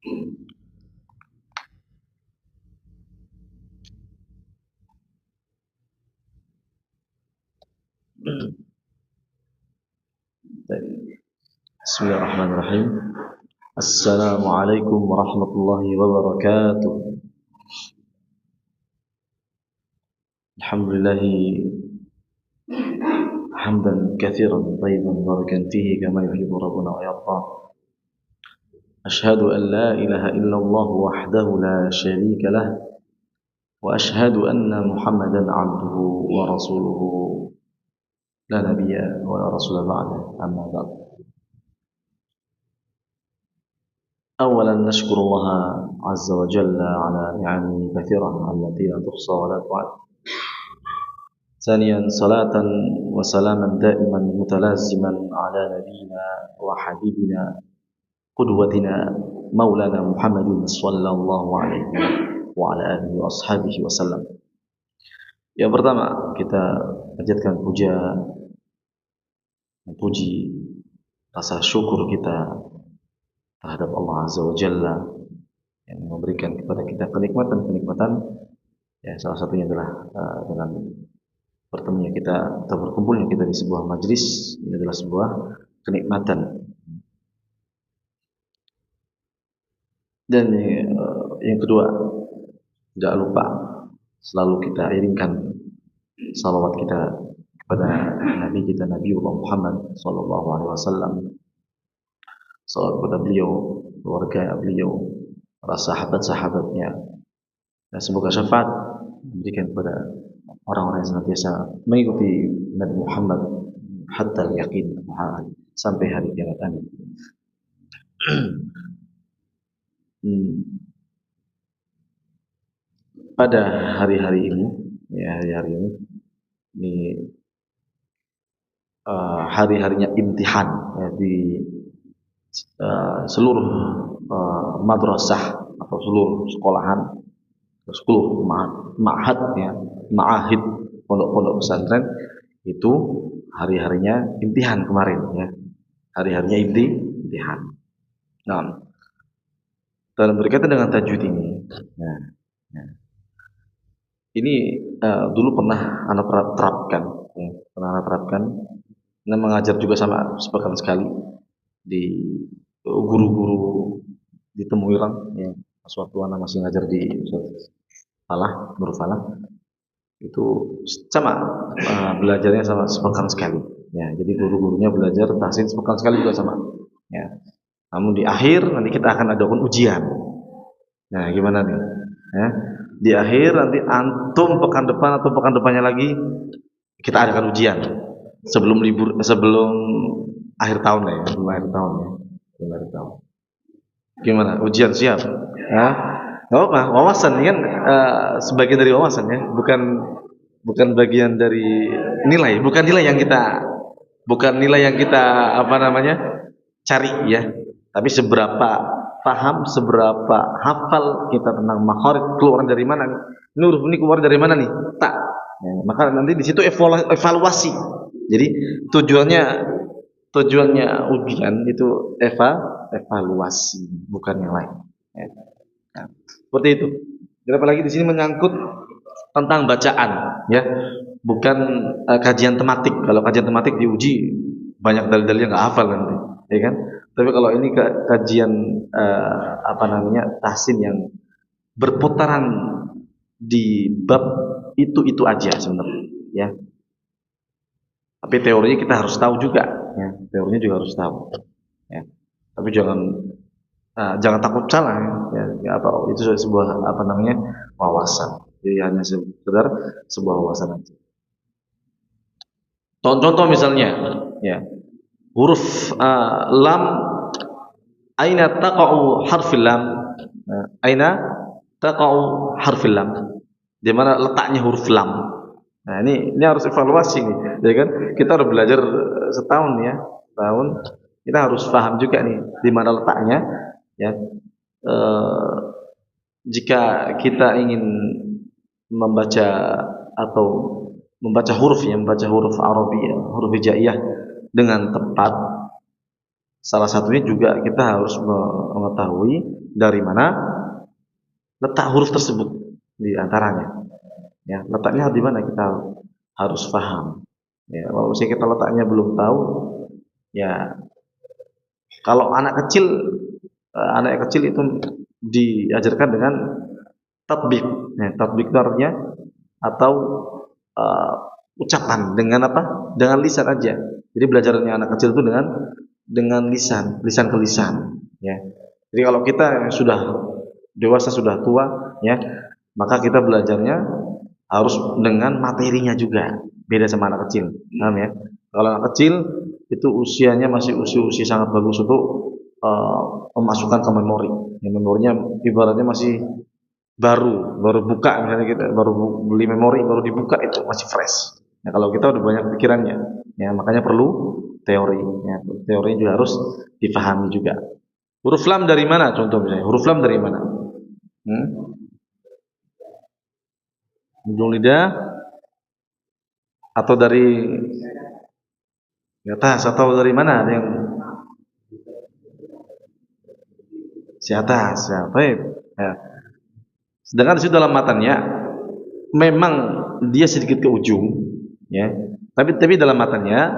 Bismillahirrahmanirrahim. Assalamualaikum warahmatullahi wabarakatuh. Alhamdulillah hamdan katsiran tayyiban barakan fihi kama yuhibbu rabbuna wa yarda. Ashhadu an la ilaha illallah wahdahu la syarika lah wa ashhadu anna Muhammadan 'abduhu wa rasuluhu la nabiyya wa la rasula ba'da. Amma ba'd. أولا نشكر الله عز وجل على نعمه كثيرة التي لا تحصى ولا تعد. ثانيا صلاة وسلاما دائما متلازما على نبينا وحبيبنا قدوتنا مولانا محمد صلى الله عليه وعلى آله وأصحابه وسلم. Yang pertama kita panjatkan puji rasa syukur kita terhadap Allah Azza wa Jalla yang memberikan kepada kita kenikmatan-kenikmatan, ya salah satunya adalah dengan bertemunya kita atau berkumpulnya kita di sebuah majlis. Ini adalah sebuah kenikmatan. Dan yang kedua, tidak lupa selalu kita iringkan salawat kita kepada Nabi kita Nabiullah Muhammad sallallahu alaihi wasallam. Salawat kepada beliau, keluarga beliau, para sahabat-sahabatnya, dan semoga syafaat diberikan kepada orang-orang yang senantiasa mengikuti Nabi Muhammad hatta yakin sampai hari kiamat. Amin. Pada hari-hari ini, ini hari-harinya imtihan, ya, di seluruh madrasah atau seluruh sekolahan, seluruh ma'had, ya, ma'ahid, pondok-pondok pesantren itu hari-harinya imtihan kemarin, ya, hari-harinya imtihan. Nah, dalam berkaitan dengan tajwid ini, ini dulu pernah anak terapkan, dan mengajar juga sama sepekan sekali di guru-guru di Temuirang, ya, suatu anak masih ngajar di Nurul Falah, itu sama belajarnya sama sepekan sekali, ya, jadi guru-gurunya belajar tahsin sepekan sekali juga sama, ya. Namun di akhir nanti kita akan adakan ujian. Nah, gimana nih, ya? Di akhir nanti antum pekan depan atau pekan depannya lagi kita adakan ujian sebelum libur, sebelum akhir tahun lah, ya, sebelum akhir tahun, ya. Gimana? Ujian siap? Hah? Gak apa, wawasan kan sebagian dari wawasan, ya, bukan bagian dari nilai, bukan nilai yang kita cari, ya, tapi seberapa paham, seberapa hafal kita tentang makharij, keluar dari mana nih? Ini huruf ini keluar dari mana nih? Tak. Ya, maka nanti di situ evaluasi. Jadi tujuannya ujian itu evaluasi, bukan yang lain. Ya. Nah, seperti itu. Dan apalagi di sini menyangkut tentang bacaan, ya, bukan kajian tematik. Kalau kajian tematik diuji banyak dalil-dalil yang nggak hafal nanti, ya kan? Tapi kalau ini kajian tahsin yang berputaran di bab itu aja sebenarnya, ya. Tapi teorinya kita harus tahu juga, ya. Teorinya juga harus tahu, ya. Tapi jangan takut salah, ya. Itu sebuah wawasan. Jadi hanya sekedar sebuah wawasan aja. Contoh misalnya, ya, huruf lam, aina taqa'u harfil lam, aina taqa'u harfil lam, di mana letaknya huruf lam. Nah, ini harus evaluasi nih, ya kan? Kita harus belajar setahun, ya, kita harus paham juga nih di mana letaknya, ya. Jika kita ingin membaca huruf Arabiyah, huruf hijaiyah dengan tepat, Salah satunya juga kita harus mengetahui dari mana letak huruf tersebut di antaranya. Ya, letaknya di mana kita harus paham. Ya, kalau misalnya kita letaknya belum tahu, ya kalau anak kecil itu diajarkan dengan tatbik. Ya, tatbik itu artinya atau uh, ucapan dengan apa? Dengan lisan aja. Jadi belajarnya anak kecil itu dengan lisan ke lisan. Ya. Jadi kalau kita yang sudah dewasa sudah tua, ya, maka kita belajarnya harus dengan materinya juga. Beda sama anak kecil, paham ya? Kalau anak kecil itu usianya masih usia sangat bagus untuk memasukkan ke memori. Ya, memorinya ibaratnya masih baru buka misalnya kita baru beli memori baru dibuka itu masih fresh. Nah, kalau kita udah banyak pikirannya, ya makanya perlu teori. Ya, teori juga harus dipahami juga. Huruf lam dari mana? Contoh misalnya, huruf lam dari mana? Ujung lidah atau dari atas atau dari mana? Ada yang si atas, ya, baik. Ya. Sedangkan di situ dalam matanya memang dia sedikit ke ujung, ya. Tapi dalam matanya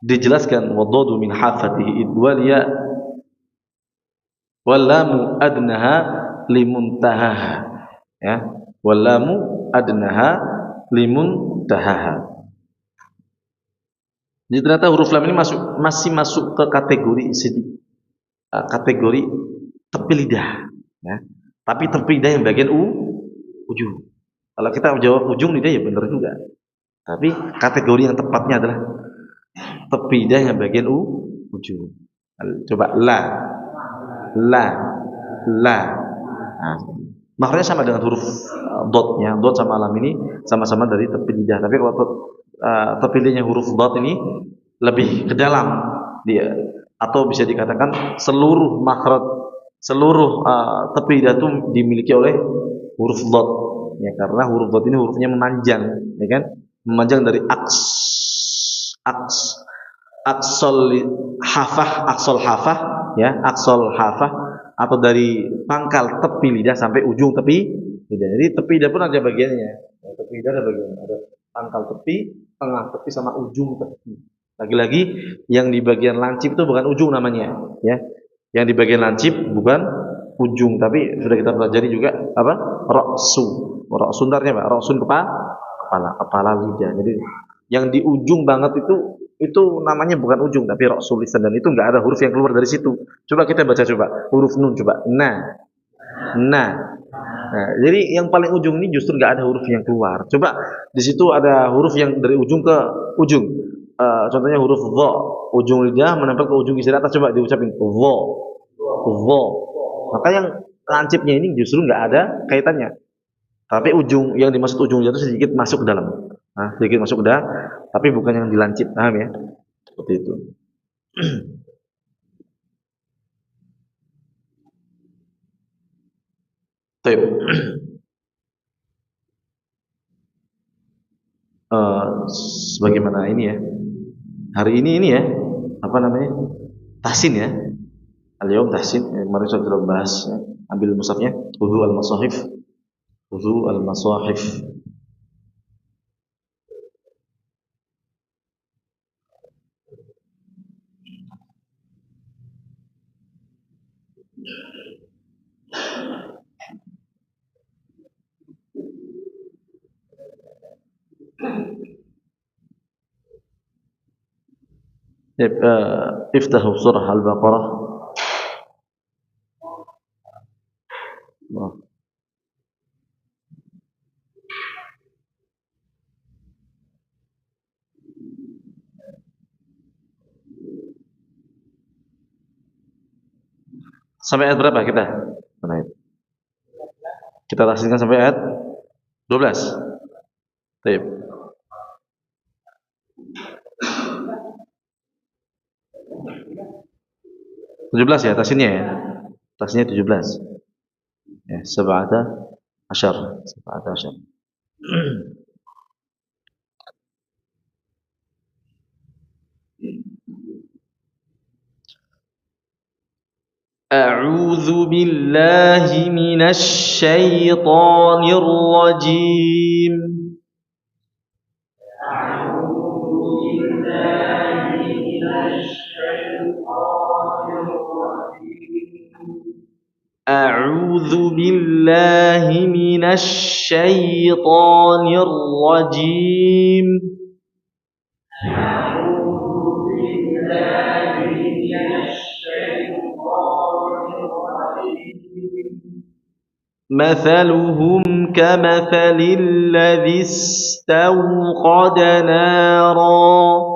dijelaskan wadadu min hafatihi idwaliya walamu adnaha limuntahaha, ya. Walamu adnaha limuntahaha. Jadi ternyata huruf lam ini masih masuk ke kategori tepi lidah, ya. Tapi tepi lidah yang bagian ujung. Kalau kita jawab ujung lidah ya benar juga. Tapi kategori yang tepatnya adalah tepi lidah yang bagian ujung. Coba la, la. Nah, maknanya sama dengan huruf dotnya. Dot sama lam ini sama-sama dari tepi lidah. Tapi kalau tepi lidahnya huruf dot ini lebih ke dalam dia, atau bisa dikatakan seluruh makhraj, seluruh tepi lidah itu dimiliki oleh huruf dot. Ya, karena huruf dot ini hurufnya memanjang, ya kan? Memanjang dari aks aksol hafah, ya, aksol hafah, atau dari pangkal tepi lidah sampai ujung tepi lidah. Jadi tepi lidah pun ada bagiannya. Ya, tepi lidah ada bagian, ada pangkal tepi, tengah tepi sama ujung tepi. Lagi-lagi yang di bagian lancip itu bukan ujung namanya, ya. Yang di bagian lancip bukan ujung, tapi sudah kita pelajari juga apa? Ra'su. Ra'sun artinya apa? Ra'sun kepala lidah. Jadi yang di ujung banget itu namanya bukan ujung tapi ra'sul lisan, dan itu enggak ada huruf yang keluar dari situ. Coba kita baca huruf nun coba. Nah. Nah, jadi yang paling ujung ini justru enggak ada huruf yang keluar. Coba di situ ada huruf yang dari ujung ke ujung. Contohnya huruf dha, ujung lidah menempel ke ujung gigi atas, coba diucapin dha. Dha. Maka yang lancipnya ini justru enggak ada kaitannya. Tapi ujung yang dimaksud ujung lidah itu sedikit masuk ke dalam. Nah, sedikit masuk ke dalam, tapi bukan yang dilancip, paham ya? Seperti itu. Baik. Sebagaimana ini ya. Hari ini ya, apa namanya? Tahsin ya. Al-yaum tahsin, kemarin sudah bahas ya. Ambil mushafnya, wudu al-masahif. Wudu al-masahif. Iftahu surah Al-Baqarah. Sampai ayat berapa kita? Kita tahsinkan sampai ayat 12. Baik. 17 ya tahsinnya ya. Tahsinnya 17. Ya, sab'ata asyar. Sab'ata asyar. A'udzu billahi minasy syaithanir rajim. أعوذ بالله من الشيطان الرجيم. مثلهم كمثل الذي استوقد نارا.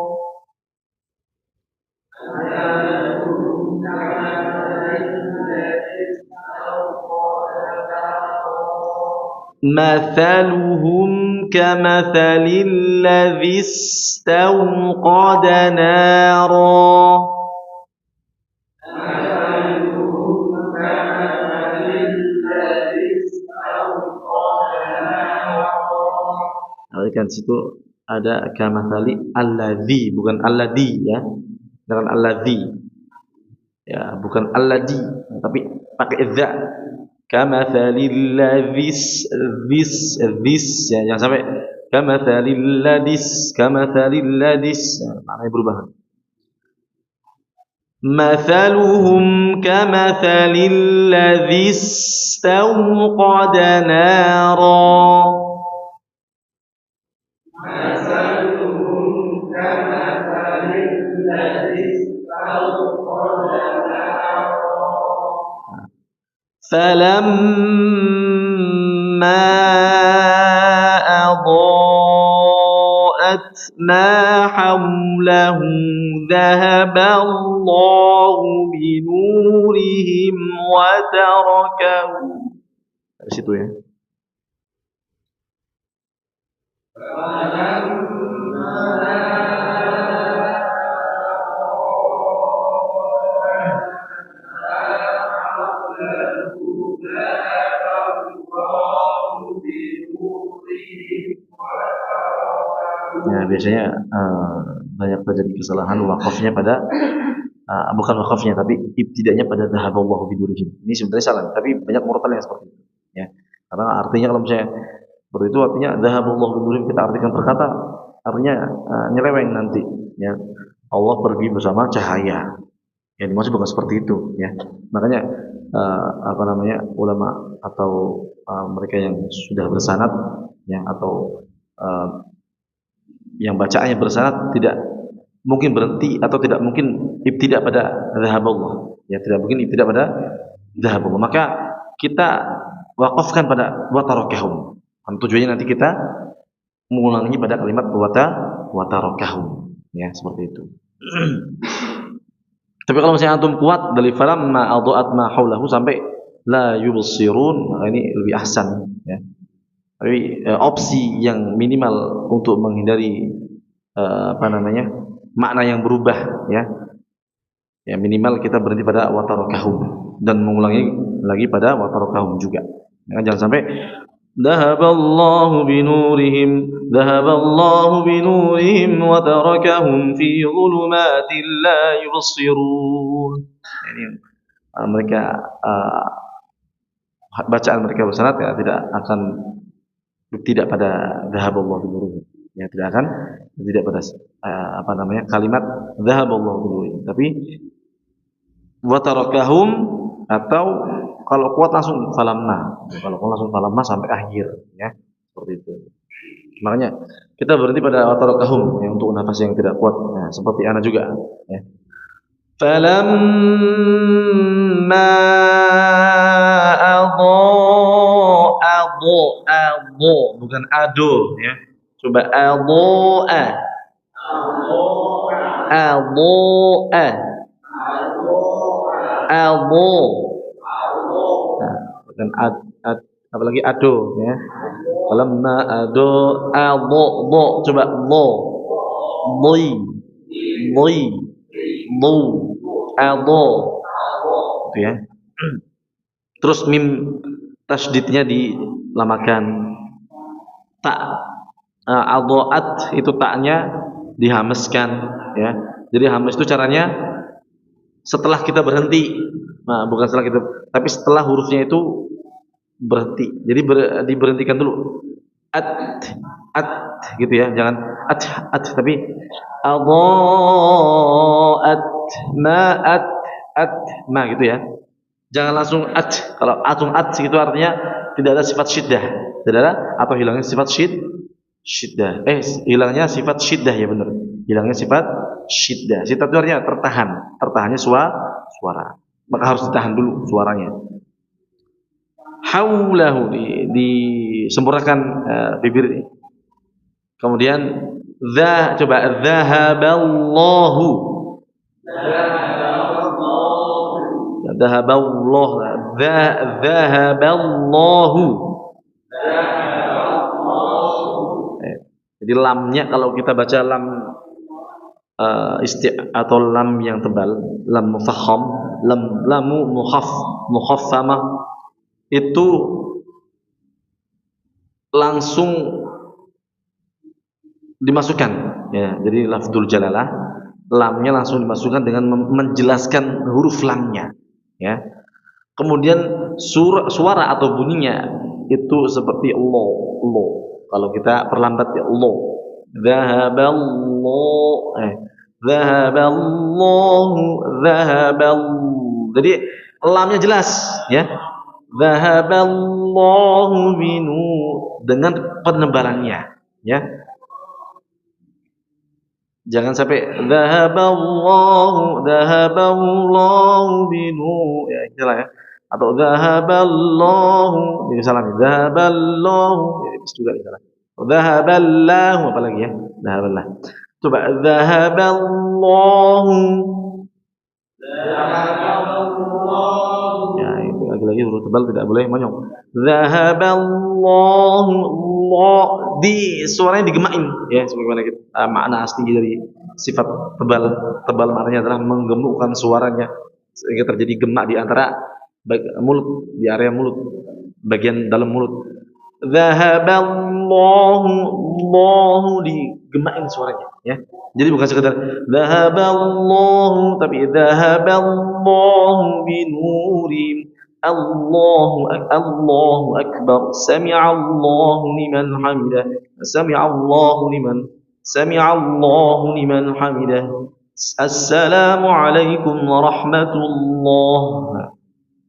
مثلهم كمثل الذي استوقد نارا. Kan situ ada kamathali alladzi, bukan alladzi ya. Dengan alladzi. Ya, bukan alladzi, tapi pakai dza. Kamathalil ladzis ya, yang sampai kamathalil ladzis maknanya berubah. Mathaluhum kamathalil ladzis istawqada nara. فلما أضاءت ما حوله ذهب الله بنورهم وتركهم. Dari situ ya. Ya, biasanya banyak terjadi kesalahan wakafnya pada bukan wakafnya tapi ibtidanya pada dhahaballahu bidurihim. Ini sebenarnya salah, tapi banyak murotal yang seperti itu. Ya. Karena artinya kalau misalnya seperti itu artinya dhahaballahu bidurihim kita artikan perkata artinya nyeleweng nanti. Ya. Allah pergi bersama cahaya. Yang dimaksud bukan seperti itu. Ya. Makanya ulama atau mereka yang sudah bersanad ya atau yang bacaannya bersanad tidak mungkin berhenti atau tidak mungkin ibtidak pada dhahaballah. Ya, tidak mungkin ibtidak pada dhahaballah. Maka kita wakafkan pada watarakahum. Tujuannya nanti kita mengulanginya pada kalimat watarakahum. Ya, seperti itu. Tapi kalau misalnya antum kuat dari falamma adha'at ma haulahu sampai la yubsirun, ini lebih ahsan ya. Tapi opsi yang minimal untuk menghindari makna yang berubah ya. Ya minimal kita berhenti pada watarakahum dan mengulangi lagi pada watarakahum juga. Ya, jangan sampai dhahaballahu binurihim wa tarakahum fi dhulumatin la yubsirun. Ini mereka bacaan mereka bersanad ya tidak pada dhahaballahu binurihim. Ya tidak pada kalimat dhahaballahu binurihim, tapi wa tarakahum atau kalau kuat langsung falamma. Kalau kuat langsung falamma sampai akhir ya. Seperti itu. Makanya kita berhenti pada wa tarakahum ya, untuk nafas yang tidak kuat. Nah, seperti ana juga ya. Falamma adho bukan ado ya. Coba adho'a. Nah, bukan apalagi ado ya. Falamma adho coba ado itu ya. Terus mim tasydidnya dilamakan. Adho'at itu taknya dihameskan ya. Jadi hames itu caranya setelah kita berhenti. Nah, bukan setelah kita, tapi setelah hurufnya itu berhenti. Jadi diberhentikan dulu. At, at, gitu ya. Jangan at, tapi adhaat, ma'at, at, ma gitu ya. Jangan langsung at. Kalau langsung at itu artinya tidak ada sifat syiddah. Tidak ada, atau hilangnya sifat syiddah. Hilangnya sifat syiddah, ya benar. Hilangnya sifat syiddah. Syiddah itu artinya tertahan. Tertahannya suara. Maka harus ditahan dulu suaranya. Haulahu, disempurnakan bibir ini. Kemudian coba dzahaballahu. Dzahaballahu. Dzahaballahu. Jadi lamnya kalau kita baca lam atau lam yang tebal, lam mufahham, lamu mukhaffamah, itu langsung dimasukkan, ya. Jadi lafdzul jalalah, lamnya langsung dimasukkan dengan menjelaskan huruf lamnya, ya. Kemudian suara atau bunyinya itu seperti Allah. Kalau kita perlambat, ya Allah. Zahaballahu. Jadi lamnya jelas, ya. Zahaballahu binu, dengan penebalannya, ya. Jangan sampai zahaballahu binu, ya itulah, ya. Atau zahaballahu, ini salah nih. Zahaballahu, ya, juga ini salah. Zahaballahu, apa lagi ya? Zahaballah. Coba zahaballahu. Ya, itu lagi-lagi huruf tebal tidak boleh monyong. Zahaballahu, Allah, di suaranya digemain, ya, sebagaimana kita makna asli dari sifat tebal maknanya adalah menggemukkan suaranya sehingga terjadi gemak di antara mulut, di area mulut, bagian dalam mulut. Zahaballahu, Allahu, digemain suaranya, ya. Jadi bukan sekedar zahaballahu, tapi zahaballahu binurim. Allahu akbar, sami'allahu liman hamidah, sami'allahu liman hamidah. Assalamu alaikum warahmatullah.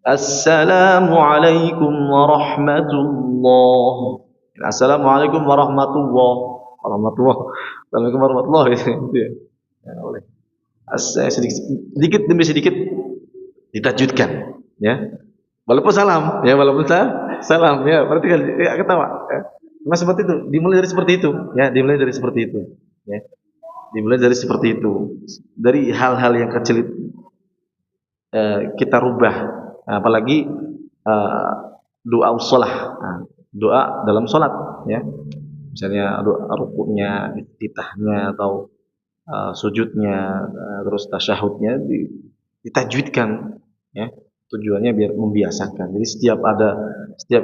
Assalamualaikum warahmatullah. Assalamualaikum warahmatullah. Assalamualaikum warahmatullah. Ya, boleh. Sedikit demi sedikit ditajwidkan, ya. Walaupun salam, ya, salam, ya. Berarti kan, ya, ketawa. Ya. Nah, seperti itu. Dimulai dari seperti itu, ya. Dimulai dari seperti itu, ya. Dimulai dari seperti itu. Dari hal-hal yang kecil itu, kita rubah. Apalagi doa shalah, doa dalam salat, ya. Misalnya doa rukuknya, iftitahnya, atau sujudnya, terus tasyahudnya ditajwidkan, ya. Tujuannya biar membiasakan. Jadi setiap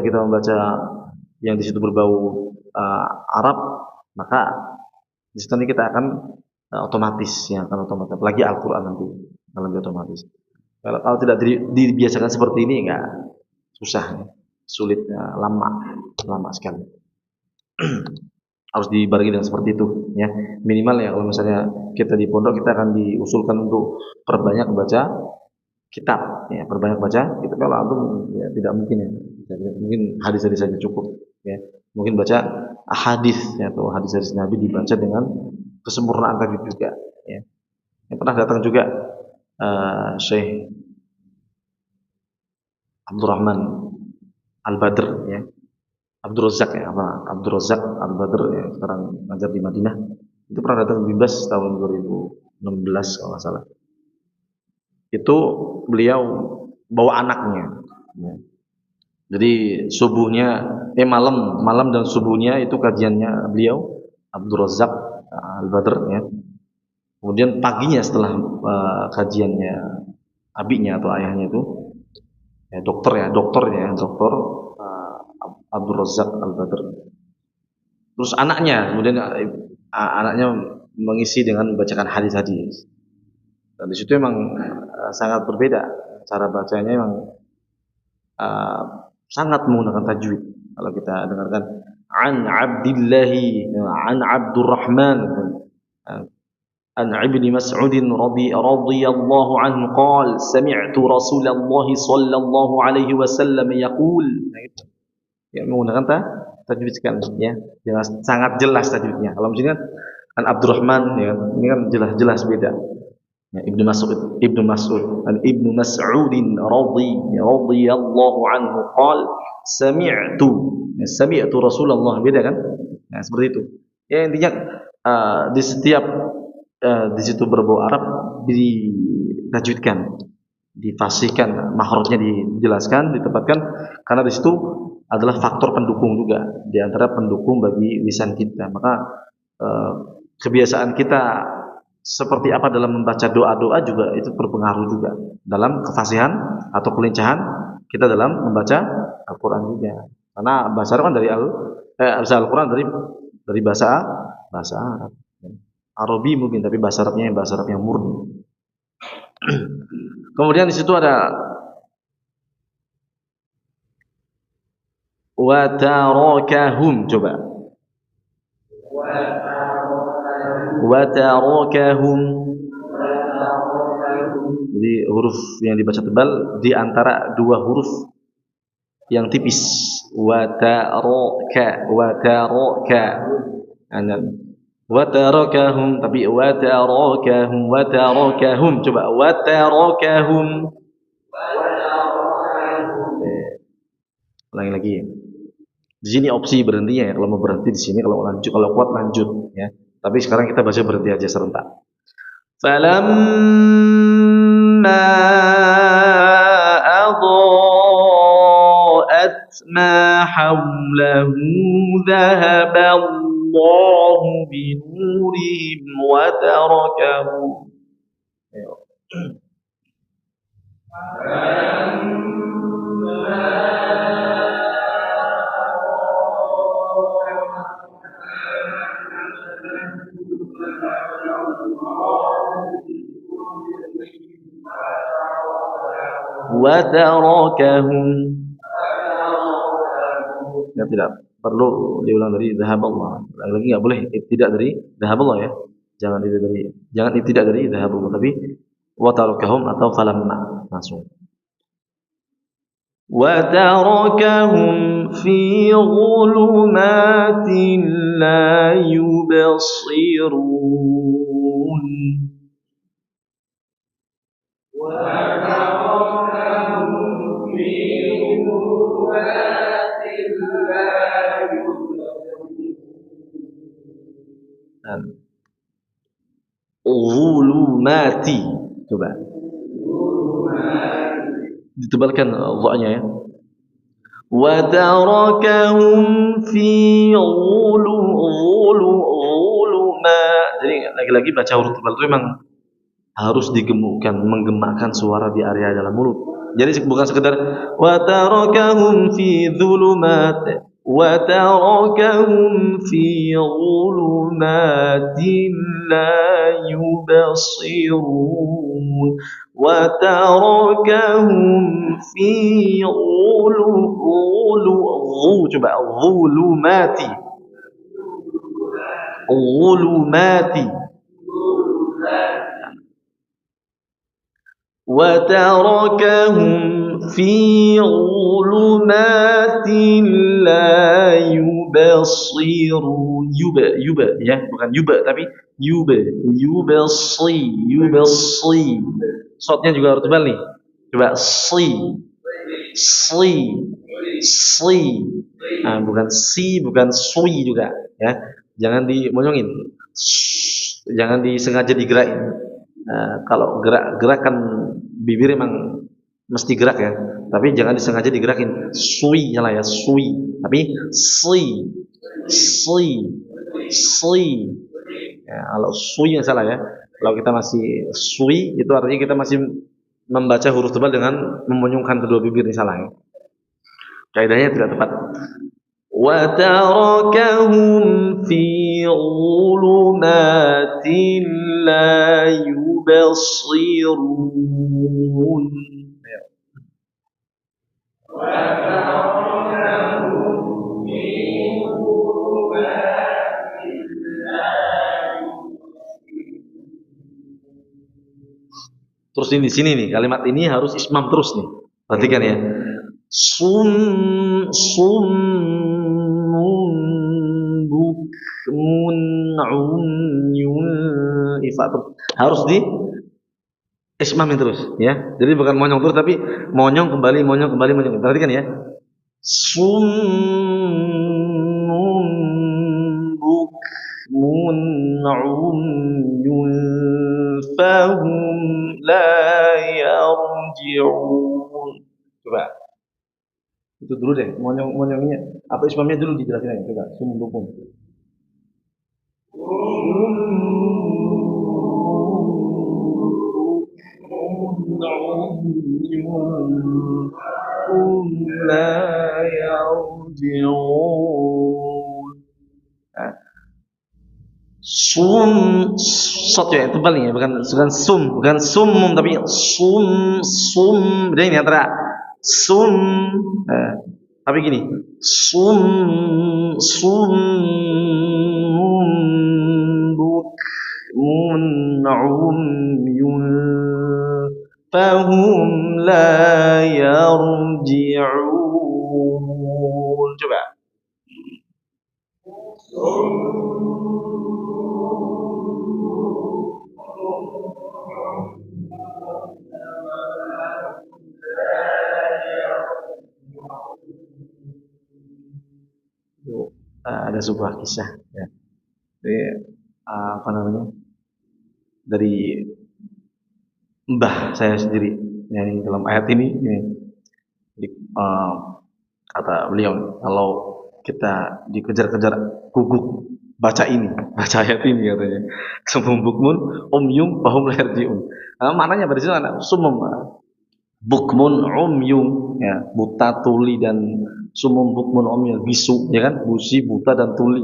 kita membaca yang di situ berbau Arab, maka di situ kita akan otomatis, ya, akan otomatis. Apalagi Al-Qur'an nanti akan lebih otomatis. Kalau tidak dibiasakan seperti ini, enggak, susah, ya. Sulit, ya, lama sekali. Harus dibarengi dengan seperti itu, ya. Minimal, ya, kalau misalnya kita di pondok, kita akan diusulkan untuk perbanyak baca kitab, ya, perbanyak baca kitab. Kalau antum, ya, tidak mungkin, ya. Mungkin hadis-hadis saja cukup, ya. Mungkin baca hadis, ya, atau hadis-hadis Nabi dibaca dengan kesempurnaan tadi juga, ya. Yang pernah datang juga Syekh Abdurrahman Al-Badr, ya. Abdul Razak Al-Badr, ya, sekarang ngajar di Madinah. Itu pernah datang di Bas tahun 2016 kalau nggak salah. Itu beliau bawa anaknya, ya. Jadi subuhnya, malam dan subuhnya itu kajiannya beliau Abdul Razak Al-Badr, ya. Kemudian paginya setelah kajiannya abinya atau ayahnya itu, ya, dokter Abdul Razak Al-Badr. Terus anaknya mengisi dengan membacakan hadis-hadis. Dan di situ memang sangat berbeda cara bacanya, memang sangat menggunakan tajwid. Kalau kita dengarkan an Abdillahi, an Abdurrahman, an Ibni Mas'udin radhiyallahu anhu qala sami'tu Rasulullah sallallahu alaihi wasallam yaqul. Ya, menggunakan tajwid sekali ya. Jelas, sangat jelas tajwidnya. Kalau misalnya an Abdurrahman ya, ini kan jelas-jelas beda. Ya, Ibnu Mas'ud an Ibnu Mas'udin radhiyallahu anhu qala sami'tu, ya, sami'tu Rasulullah, beda kan? Nah, seperti itu. Ya, intinya di setiap di situ berbau Arab ditajwidkan, difasihkan, makhrajnya dijelaskan, ditempatkan, karena di situ adalah faktor pendukung juga, di antara pendukung bagi lisan kita. Maka kebiasaan kita seperti apa dalam membaca doa-doa juga itu berpengaruh juga dalam kefasihan atau kelincahan kita dalam membaca Al-Quran juga. Karena bahasa Arab kan dari Al-Quran dari bahasa Arab. Arabi mungkin, tapi bahasa Arabnya yang murni. Kemudian di situ ada wa tarakahum, coba wa tarakahum. Jadi huruf yang dibaca tebal di antara dua huruf yang tipis. Wa tarakahum, tapi wa tarakahum, coba wa tarakahum. Ulangi lagi. Di sini opsi berhentinya ya. Kalau mau berhenti di sini, kalau kuat lanjut ya. Tapi sekarang kita baca berhenti aja serentak. Falamma adha'at ma hawlahu dhahaba Allahu binurihim wa tarakahum. Wa tarakahum. Ya, tidak perlu diulang dari dhahaballah. Lagi enggak boleh tidak dari dhahaballah ya. Jangan tidak dari dhahaballah, tapi wa tarakahum atau falamma langsung. Wa tarakahum fi dhulumatin la yubsirun. Zulumati, coba ditebalkan dha-nya ya. Wa tarakahum fi zulumat. Jadi lagi-lagi baca huruf tebal itu memang harus digemukkan, menggemakkan suara di area dalam mulut. Jadi bukan sekedar wa tarakahum fi zulumat, wa tarakahum fi zulumatin la yubsirun, wa tarakahum fi zulumati, wa tarakahum fi zulumatin la yubsirun. Yuba ya, bukan yuba tapi yubsi. Shotnya juga harus tebal nih. Coba si. Nah, bukan si, bukan sui juga ya. Jangan dimonyongin. Jangan disengaja digerakin. Kalau gerakan bibir emang mesti gerak ya, tapi jangan disengaja digerakin. Sui salah ya, sui. Tapi si. Ya, kalau sui yang salah ya. Kalau kita masih sui, itu artinya kita masih membaca huruf tebal dengan memonyongkan kedua bibir, ini salah ya. Kaidahnya tidak tepat. Wa tarakahum fi zulumatin لا يبصرون. Terus ini di sini nih, kalimat ini harus ismam terus nih. Perhatikan ya. Summun bukmun umyun ifa harus di ismamin terus ya. Jadi bukan monyong terus tapi monyong kembali. Perhatikan ya. Summun bukmun umyun fahum la yarji'un. Coba. Itu dulu deh, monyongnya. Apa ismamnya dulu dijelasin aja. Coba, summun bukmun. La yarji'un. Sum sot ya tebal nih ya, bukan sumum tapi sum beda ini antara sum tapi gini sum bukmun umyun fahum la yarji'un. Coba ada sebuah kisah ya. Jadi, apa namanya dari mbah saya sendiri yang dalam ayat ini jadi, kata beliau kalau kita dikejar-kejar guguk baca ayat ini katanya sumum bukmun umyum fahum la yarji'un. Maknanya pada sini sumum bukmun umyum ya, buta tuli dan sumum bukmun umyum bisu ya kan, busi buta dan tuli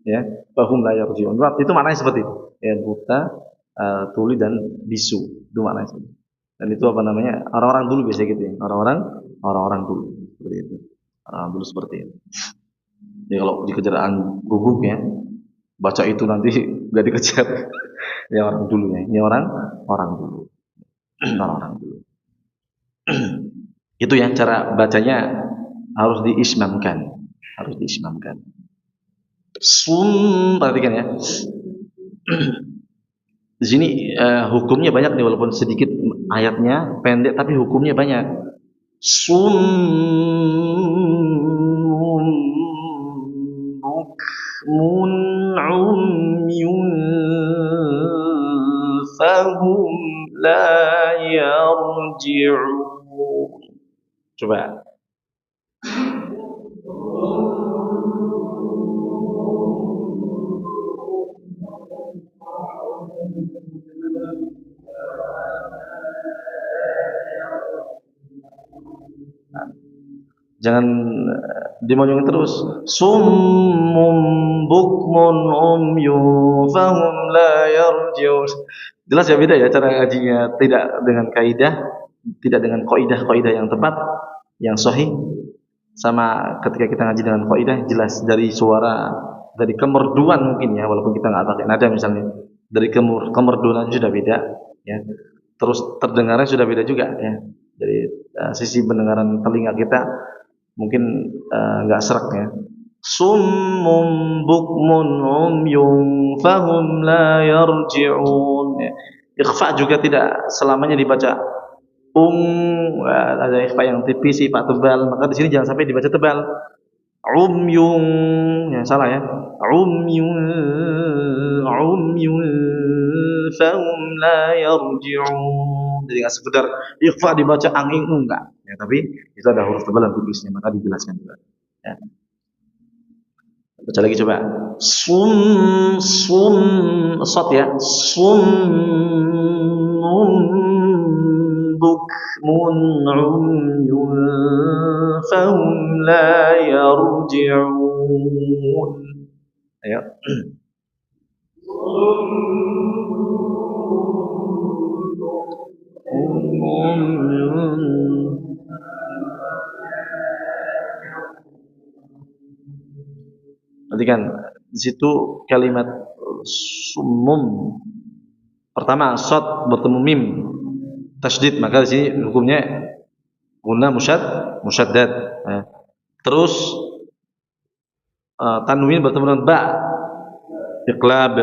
ya, fahum la yarji'un. Itu maknanya seperti itu ya, buta tuli dan bisu itu maknanya seperti itu. Dan itu apa namanya orang-orang dulu biasa gitu ya, orang-orang dulu seperti itu, dulu seperti itu. Jadi kalau dikejar guguk ya baca itu nanti gak dikejar. Ya orang dulu ya, ini orang dulu. Orang dulu. Itu yang cara bacanya harus diismamkan. Perhatikan ya. Di sini hukumnya banyak nih walaupun sedikit ayatnya pendek tapi hukumnya banyak. Bukmun umyun fahum la yarji'un. Coba. Jangan dimonyongin terus. Summum bukmun umyun fahum la yarji'un. Jelas ya beda ya cara ngajinya, tidak dengan kaidah, tidak dengan kaidah yang tepat, yang sahih, sama ketika kita ngaji dengan kaidah jelas dari suara, dari kemerduan mungkin ya, walaupun kita nggak pakai nada misalnya, dari kemerduan sudah beda ya. Terus terdengarnya sudah beda juga ya. Dari sisi pendengaran telinga kita mungkin nggak serak ya. Summum bukmun umyun fahum la yarji'un. Ikhfa juga tidak selamanya dibaca ada ikhfa yang tipis, ikhfa tebal, maka di sini jangan sampai dibaca tebal. Umyun ya salah ya. Umyun fahum la yarji'un. Jadi nggak sekedar ikhfa dibaca angin enggak ya, tapi itu ada huruf tebal dan tipisnya, maka dijelaskan juga ya. Baca lagi coba. Sot ya. Bukmun umyun fahum la yarji'un. Ayo. Nanti kan di situ kalimat sumum pertama shad bertemu mim tasydid, maka di sini hukumnya guna musyaddad. Terus tanwin bertemu dengan ba iqlab.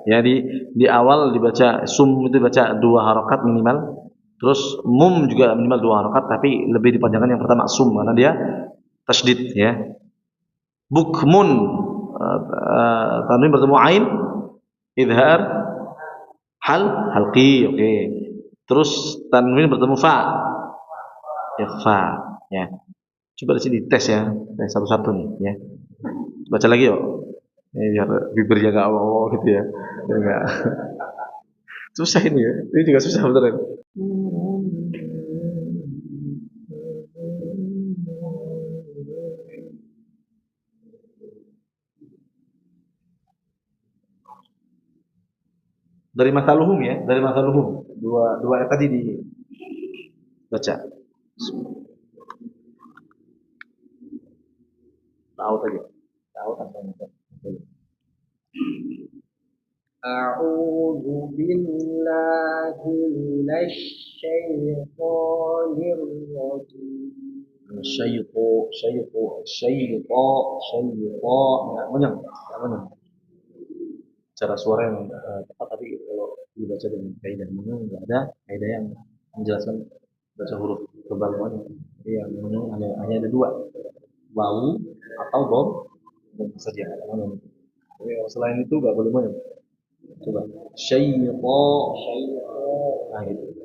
Ya, di awal dibaca sum itu dibaca 2 harakat minimal. Terus mum juga minimal 2 harakat, tapi lebih dipanjangkan yang pertama sum karena dia tasydid ya. Bukmun tanwin bertemu ain idhar halqi, oke. Terus tanwin bertemu fa ikhfa ya. Coba di sini tes ya, tes satu-satu nih ya. Baca lagi yuk. Ini biar bibirnya enggak awal gitu ya. Enggak. Susah ini ya. Ini juga susah beneran. Dari masaluhum ya, dari masaluhum. Dua ayat tadi dibaca. Tahu tadi. Tahu tanpa A'udzu billahi minasy syaithanir rajim. Syaitan. Enggak menyang. Cara suara yang tepat, tapi kalau dibaca dengan kaidah menyang enggak ada kaidah yang menjelaskan baca huruf kebaliknya. Jadi yang menyang hanya ada 2. Wawu atau dom dan saja. Jadi selain itu enggak boleh menyang. Coba syaitan. Nah gitu.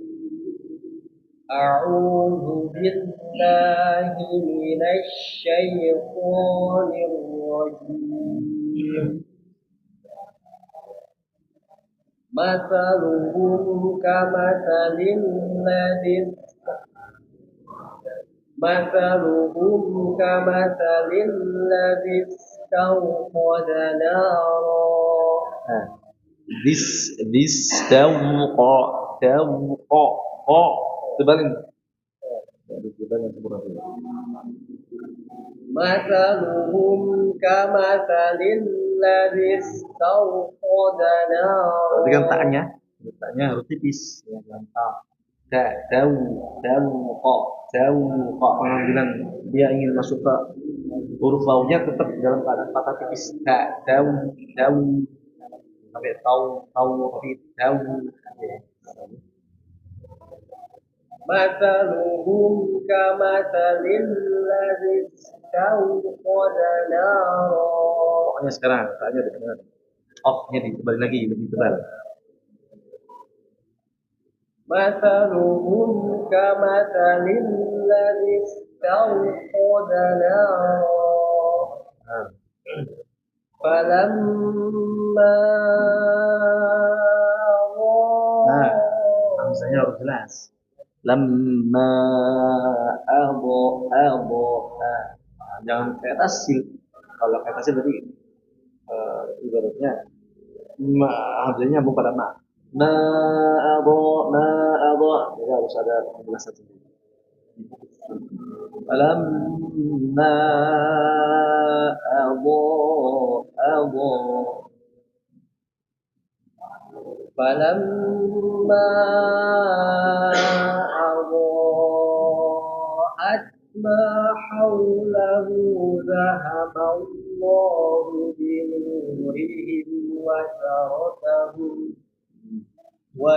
A'udzu billahi minasy syaithanir rajim. Mathaluhum kamathalil ladzi istawqada nara. This tawqa tebalin. Mathaluhum kamathalil ladzi istawqada nara. Perhatikan taknya harus tipis ya, mantap. Tawqa pengambilan dia ingin masuk ke huruf wawunya tetap dalam keadaan patah tipis. Taw sampai tahu tapi tahu. Mathaluhum kamathalil ladzi istawqada nara. Pokoknya sekarang tanya dengan off-nya ditebal lagi, lebih tebal. Mathaluhum kamathalil ladzi istawqada nara. Falamma hamzahnya harus jelas. Lamma jangan kayak tasil. Kalau kayak tasil tadi ibaratnya hamzahnya nyambung pada ma. Jadi harus ada penjelasan sendiri. Falamma Falamma adaa'at ma hawlahu dhahaba Allahu binurihim wa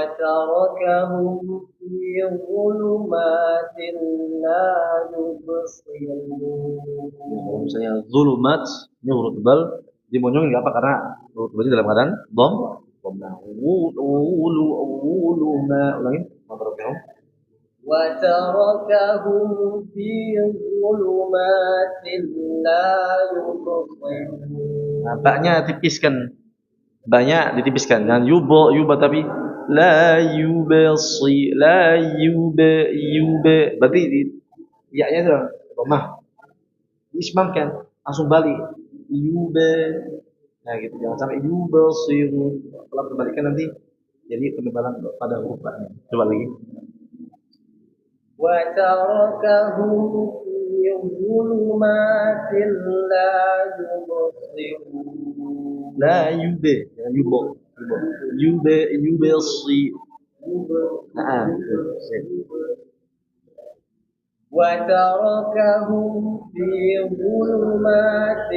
tarakahum fi dhulumatin la yubsirun. Kalau misalnya zulumat ini huruf tebal dimonyongin enggak apa, karena huruf tebal dalam keadaan dom. Ulangin وتركهم في ظلمات لا يبصرون. Nah, baknya tipiskan, banyak ditipiskan, jangan yuba tapi la yube, berarti ya-nya itu domah ismamkan langsung balik yube. Nah gitu, jangan sampai yubasirun. Kalau berbalikan nanti jadi penebalan pada huruf baknya. Coba lagi. وتركهم في ظلمات لا يبصرون La yube, jangan yubo. Yube, yubesi. Nah, وتركهم في ظلمات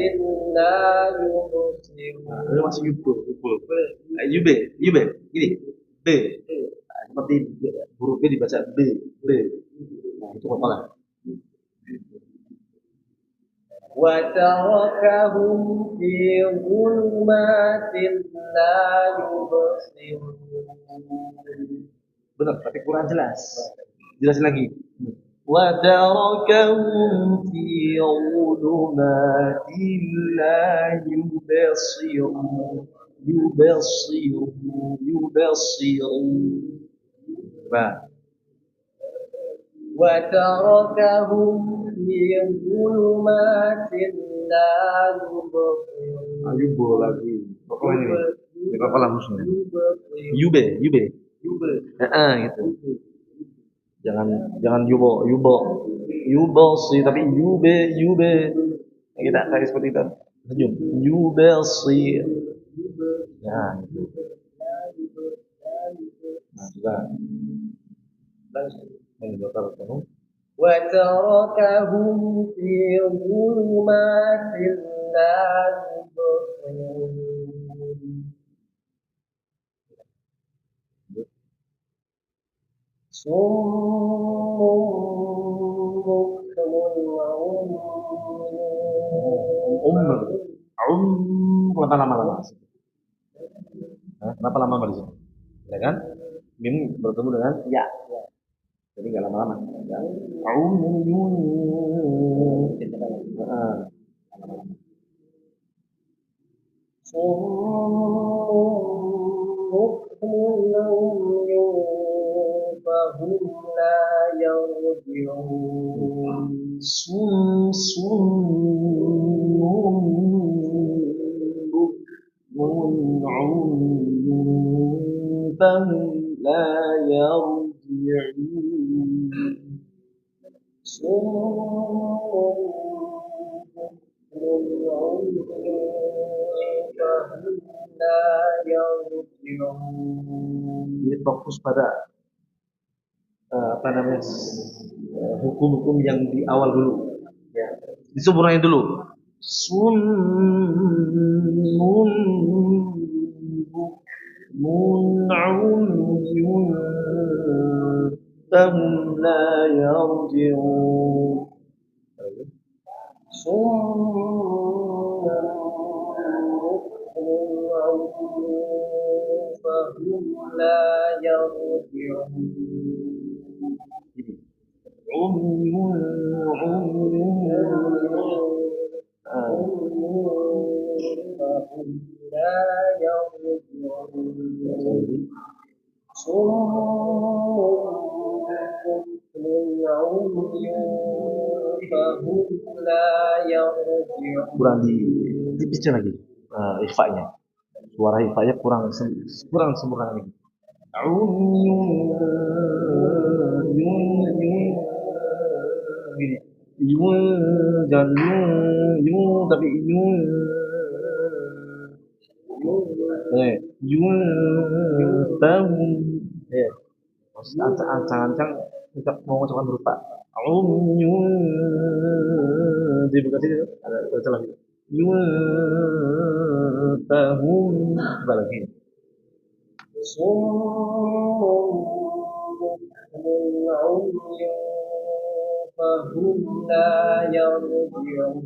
لا يبصرون. ini masih yubo, yubo. Yube, yube, gini, b. Nah, seperti huruf B dibaca b, b. Nah, itu kotoran. وتركهم في ظلمات لا يبصرون. Benar, tapi kurang jelas. Jelasin lagi. وتركهم في ظلمات لا يبصرون يبصرون. وتركهم في ظلمات لا يبصرون. Yubo lagi. Pokoknya ini. Apa lah musuhnya? Yube, yube. Gitu. Jangan yubo, yubo sih, tapi yube. Kita kayak seperti itu. Senyum. Yube sih. Ya, gitu. Nah, juga. وتركهم في ظلمات لا يبصرون. صم بكم Kenapa lama-lama? Kenapa lama di sini? Ya kan? Mim bertemu dengan ya. Jadi nggak lama-lama. Ya. فهم لا يرجعون. فهم لا يرجعون. Ini fokus pada hukum-hukum yang di awal dulu, ya. Disempurnain dulu. Summun bukmun umyun fahum la yarji'un. فهم لا يرجعون. عمي فهم لا يرجعون. صم بكم عمي فهم لا يرجعون. Kurang dipicu lagi ikhfa-nya. Suara ikhfa-nya kurang sempurna lagi. Yun jangan yun tapi yun tahu ancang-ancang kita mau mengucapkan berupa yun dibuka sini ada salah gitu yun tahu apa lagi فهم لا يرجعون.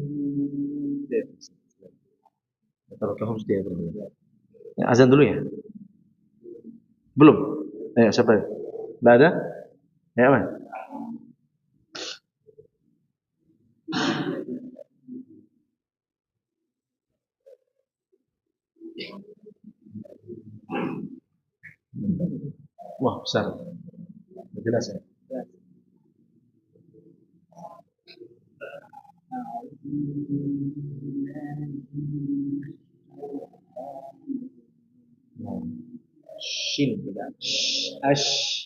Kalau kamu mesti ya, azan dulu ya? Belum? Ayo siapa ya? Nggak ada? Ya man? Wah besar, jelas ya. Shin tidak. Ash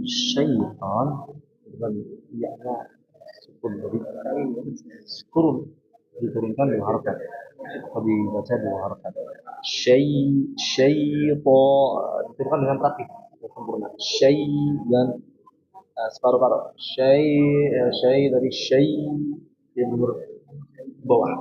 syaitan dan ya sukun jadi turun diturunkan dua harokat atau dibaca dua harokat syaitan diturunkan dengan rapi sempurna dan separuh-paruh dari yang menurut bawah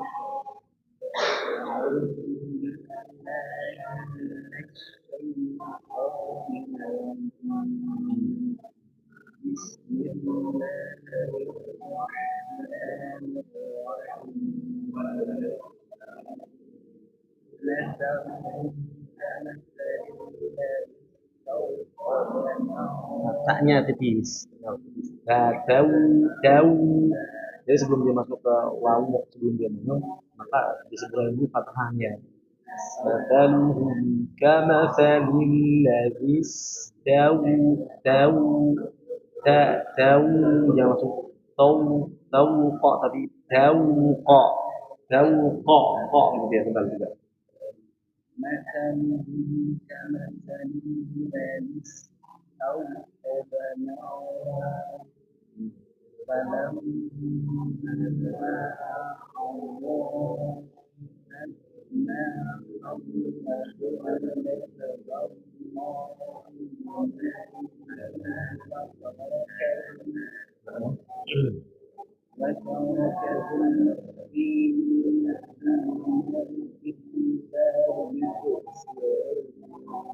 taknya tipis tahu jadi sebelum dia masuk ke wawu sebelum dia minum maka disebutkan dulu fathahnya مثلهم كمثل الذي tahu jangan langsung tahu kok tapi tahu kok gitu ya tebal juga مثلهم كمثل الذي استوقد نارا فلما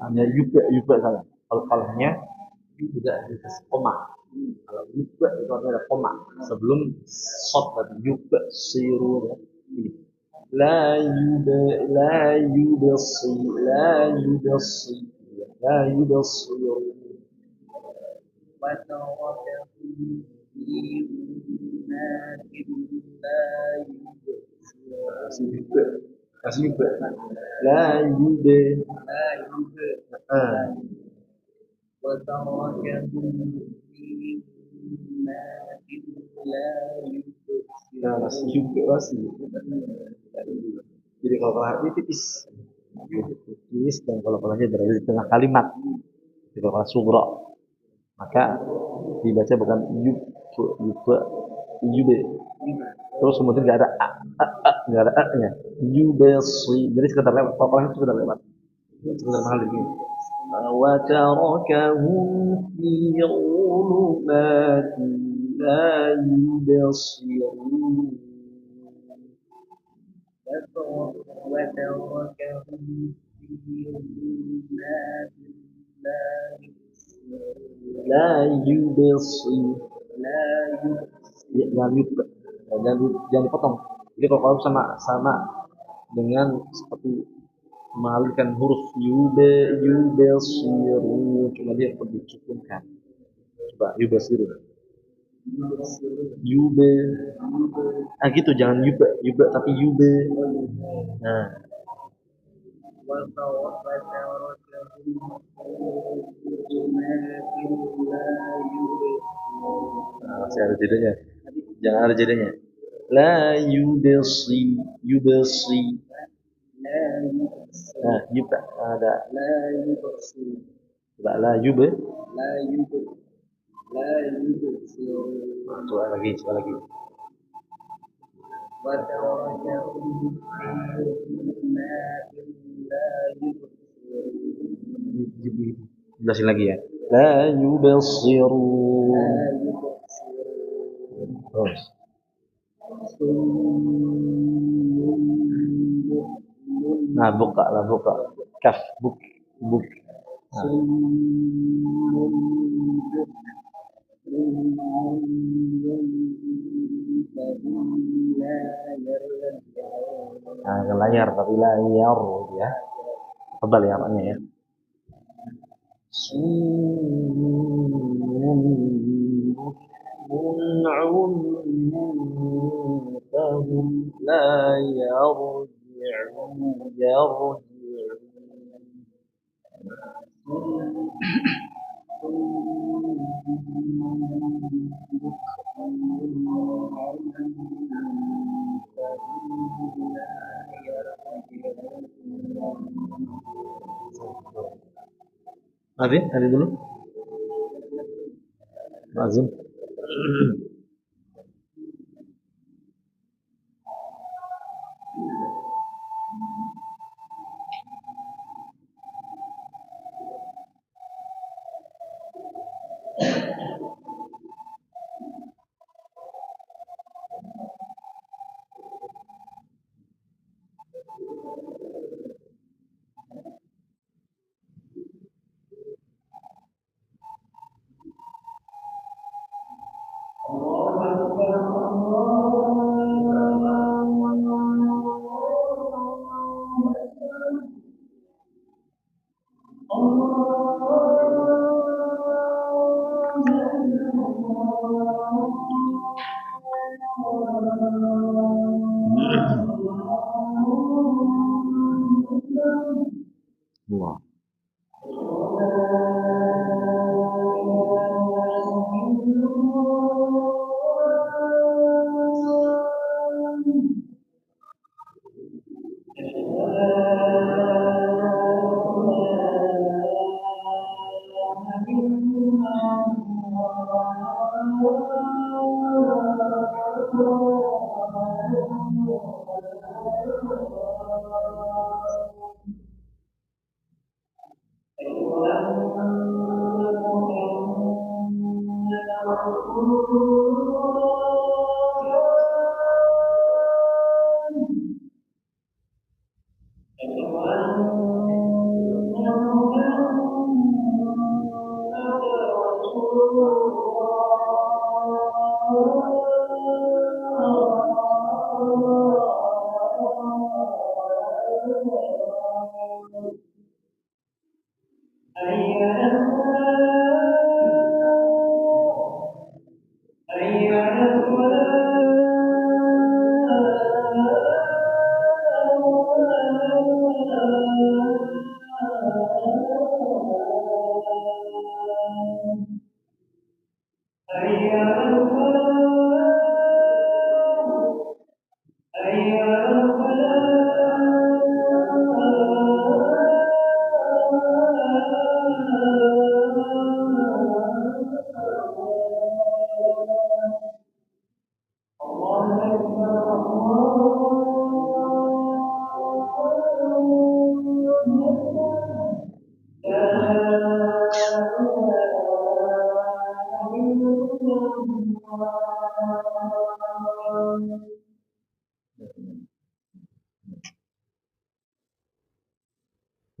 hanya juga salah kalau kalahnya tidak dikasih koma kalau juga itu ada koma sebelum shot tadi juga siru لا يبصر وتركهم في ظلمات لا يبصر لا يبصر وتركهم في ظلمات لا jadi kalau kalah ini tipis dan kalau kalahnya berada di tengah kalimat jadi kalau kalah sugro maka dibaca bukan yube terus kemudian nggak ada nggak ada nya yubesi jadi sekedar lewat kalau kalahnya sekedar lewat sekedar mahal ini وتركهم في ظلمات لا يبصرون وتركهم في ظلمات لا يبصر jangan dipotong jadi kalau sama dengan seperti mengalirkan huruf yubesiru cuma dia perlu disukunkan coba yubesiru yube gitu jangan yube tapi yube nah masih ada jedanya jangan ada jedanya la yubesi nah yuba ada coba la yube coba lagi jelasin lagi ya la yubsirun terus nah buka kaf buk nah layar tapi layar ya tebal ya maknya ya فهم لا يرجعون Adi dulu. Azim. Allah.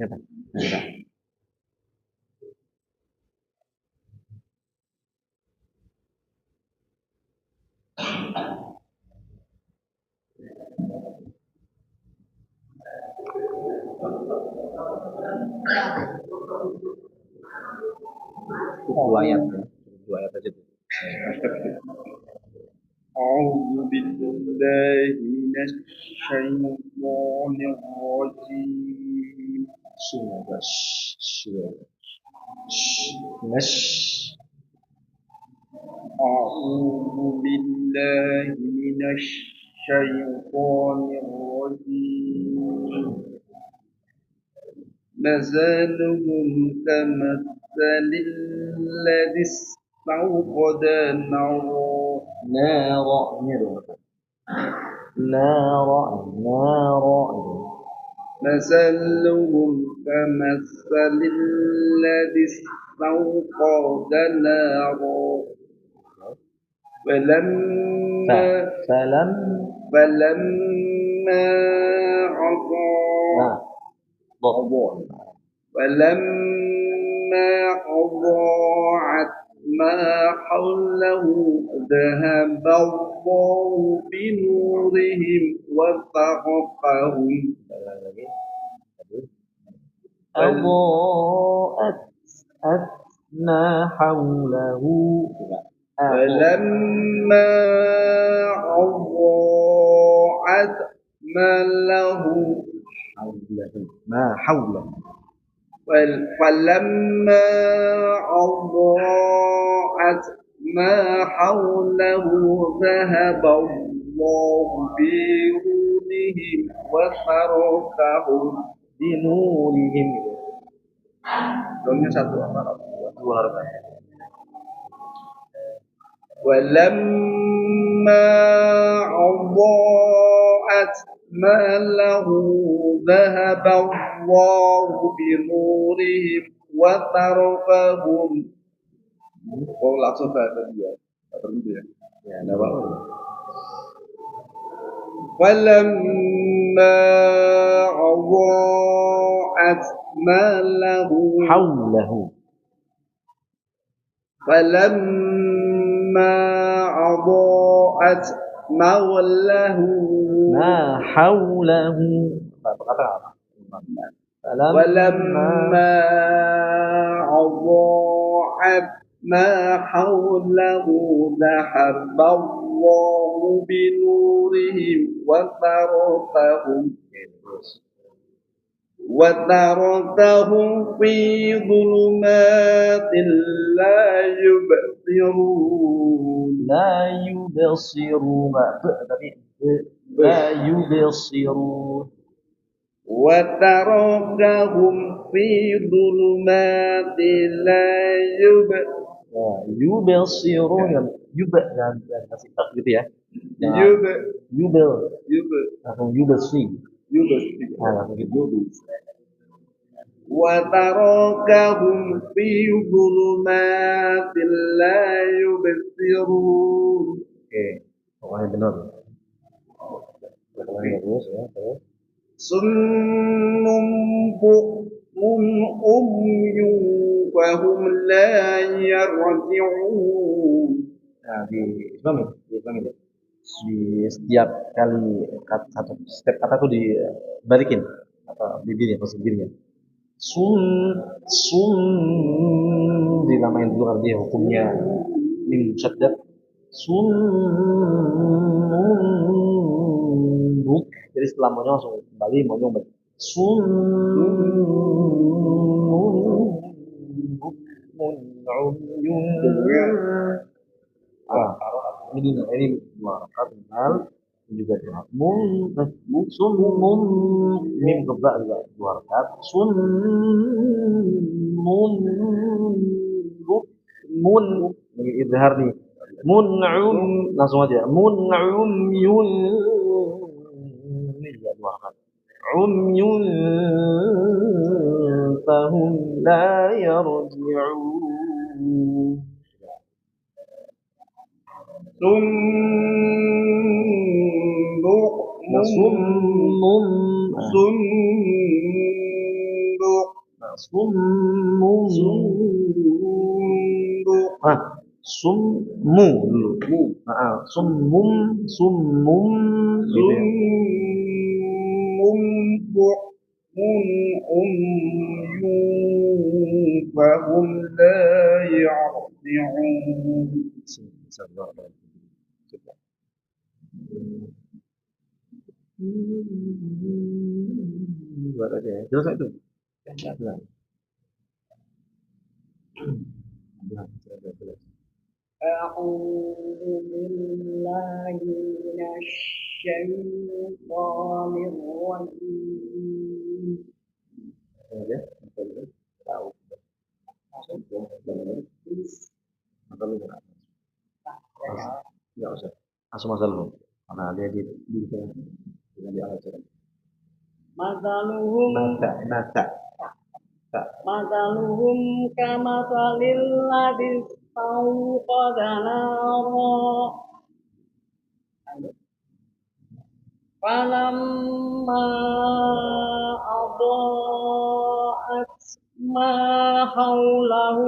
Ya, Pak. Ya, Pak. Dua ayat ya. Dua ayat aja tuh. أعوذ بالله من الشيطان الرجيم أعوذ بالله من الشيطان الرجيم مثلهم كمثل الذي استوقد Nara ini dong. Nara. مثلهم كمثل الذي استوقد نارا فلما أضاعت ما حوله ذهب الله بنورهم وتركهم أضاءت ما حوله فلما أضاعت ما له ما حوله فلما أضاعت ما حوله ذهب الله بنورهم وتركهم binurihim gitu. Domnya satu harakat. Dua harakat. ولما أضاءت ما له ذهب الله بنورهم وتركهم. Oh langsung bahasa dia, tertentu ya. Ya, ada apa? ولما أضاءت ما له Haulahu. فلما أضاءت ما له Ma haulahu. Kata apa? ولما أضاءت ما حوله ذهب الله بنورهم وتركهم في ظلمات لا يبصرون La yubsiru ma tapi la yubsiru. وتركهم في ظلمات لا يبصرون Ya, yubsiru kan yub dan kasih tak gitu ya. Yubel langsung yubsi. Nah, langsung gitu. وتركهم في ظلمات لا يبصرون. Oke, pokoknya benar. Pokoknya terus ya, terus. صم بكم عمي وهم لا يرجعون. Nah, di Islam ini di setiap kali setiap kata tuh dibalikin atau bibirnya pas bibirnya. Sum dinamain dulu karena dia hukumnya mim syaddad. Buk. Jadi setelah maunya langsung kembali maunya kembali. Ini marakat kenal juga dengan summun mim kebak juga dua rakaat summun mun ini izhar nih mun'um langsung aja mun'um yun ini juga dua rakaat umyun fahum la yarji'un. Summu dulu. Summum gitu ya. فهم لا يرجعون. Buat aja ya. Jelas itu. Jelas. أعوذ بالله من الشيطان الرجيم. Tahu. Enggak usah. Langsung masuk dulu. Karena dia dengan di alat jalan. مثلهم مثلهم كمثل الذي استوقد نارا فلما أضاءت ما حوله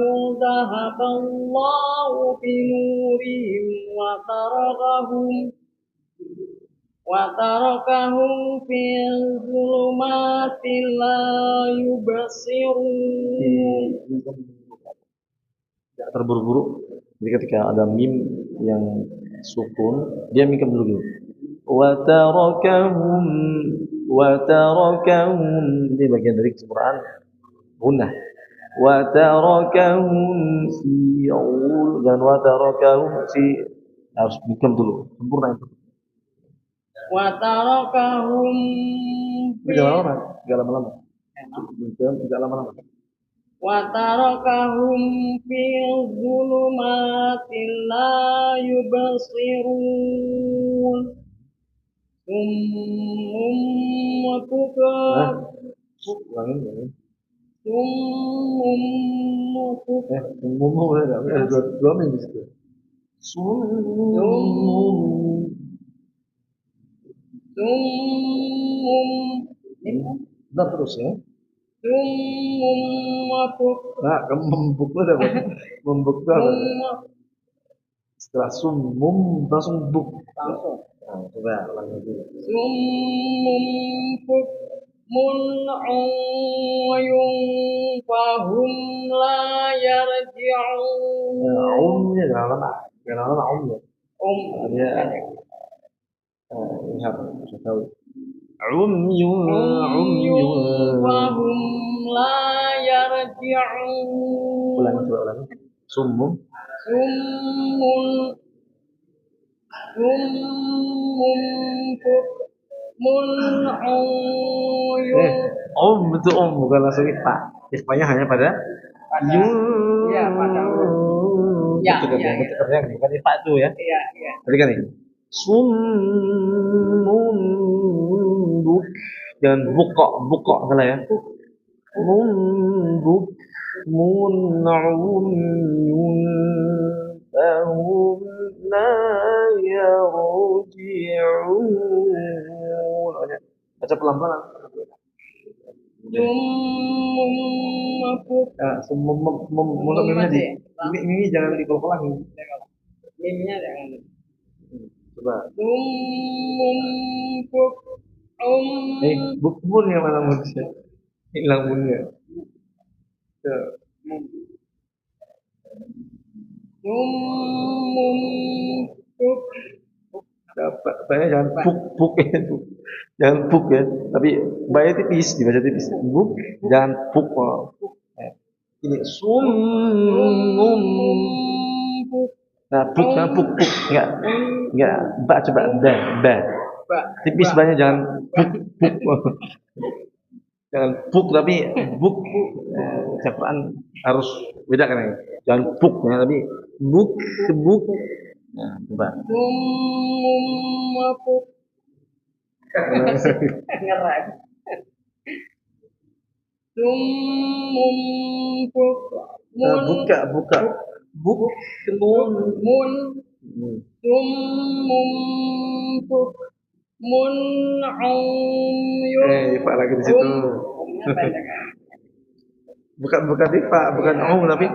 ذهب الله بنورهم وتركهم في ظلمات لا يبصرون. Tidak terburu-buru. Jadi ketika ada mim yang sukun, dia mingkem dulu gitu. Watarakahum ini bagian dari kesempurnaan gunnah. Watarakahum fi dan watarakahum fi harus mingkem dulu. Sempurna itu. وتركهم Ini gak lama. Tidak lama-lama. وتركهم في ظلمات لا يبصرون صم وبكم Ulangin. صم وبكم Ngomong ada dua mim di situ. Sunnun. Nah terus ya. صم وبكم Nah, kamu membuk itu apa? Membuk itu apa? Setelah summum langsung buk. langsung Nah, coba ulangi dulu. صم بكم عمي فهم لا يرجعون Umnya jangan lama um ya. Dia lihat saya tahu. Umyun عمي umyun. فهم لا يرجعون Coba ulangi. Summum. صم بكم عمي Itu bukan langsung ifa. Ifanya hanya pada yun. Iya, pada Ya, Itu kan ya, yang ya. ketika yang bukan ifa itu ya. Iya, iya. Tadi kan ini. Summun buk. Jangan bukok salah ya. Munbuk mun'um yun fahum la yarji'un. Baca pelan-pelan. Mulut mimnya di mimi jangan dipel-pelan. Mimnya jangan. Coba. Buk Bukmun yang mana manusia? Hilang bunnya. Ya. Banyak jangan buk ya, jangan buk ya. Tapi banyak tipis, dibaca tipis. Buk, jangan buk. Ini sumum. Nah, buk, jangan buk, enggak. Ba coba ba. Tipis banyak jangan buk. Jangan buk tapi buk. Cakapan harus beda kan ya. Jangan buk ya, tapi buk. Nah, coba. Ngerem. Buka. Buk kemun. Pak lagi di situ. Bukan Diva, bukan tapi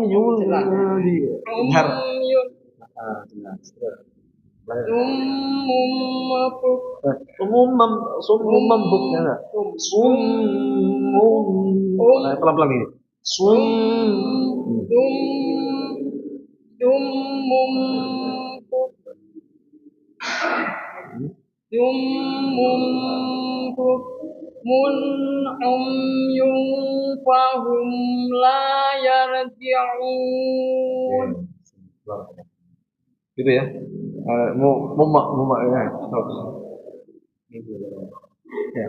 yun di har. Summum membuk ya enggak? Summum. Nah, pelan-pelan ini. فهم لا يرجعون Gitu ya. Mau ya. Ya.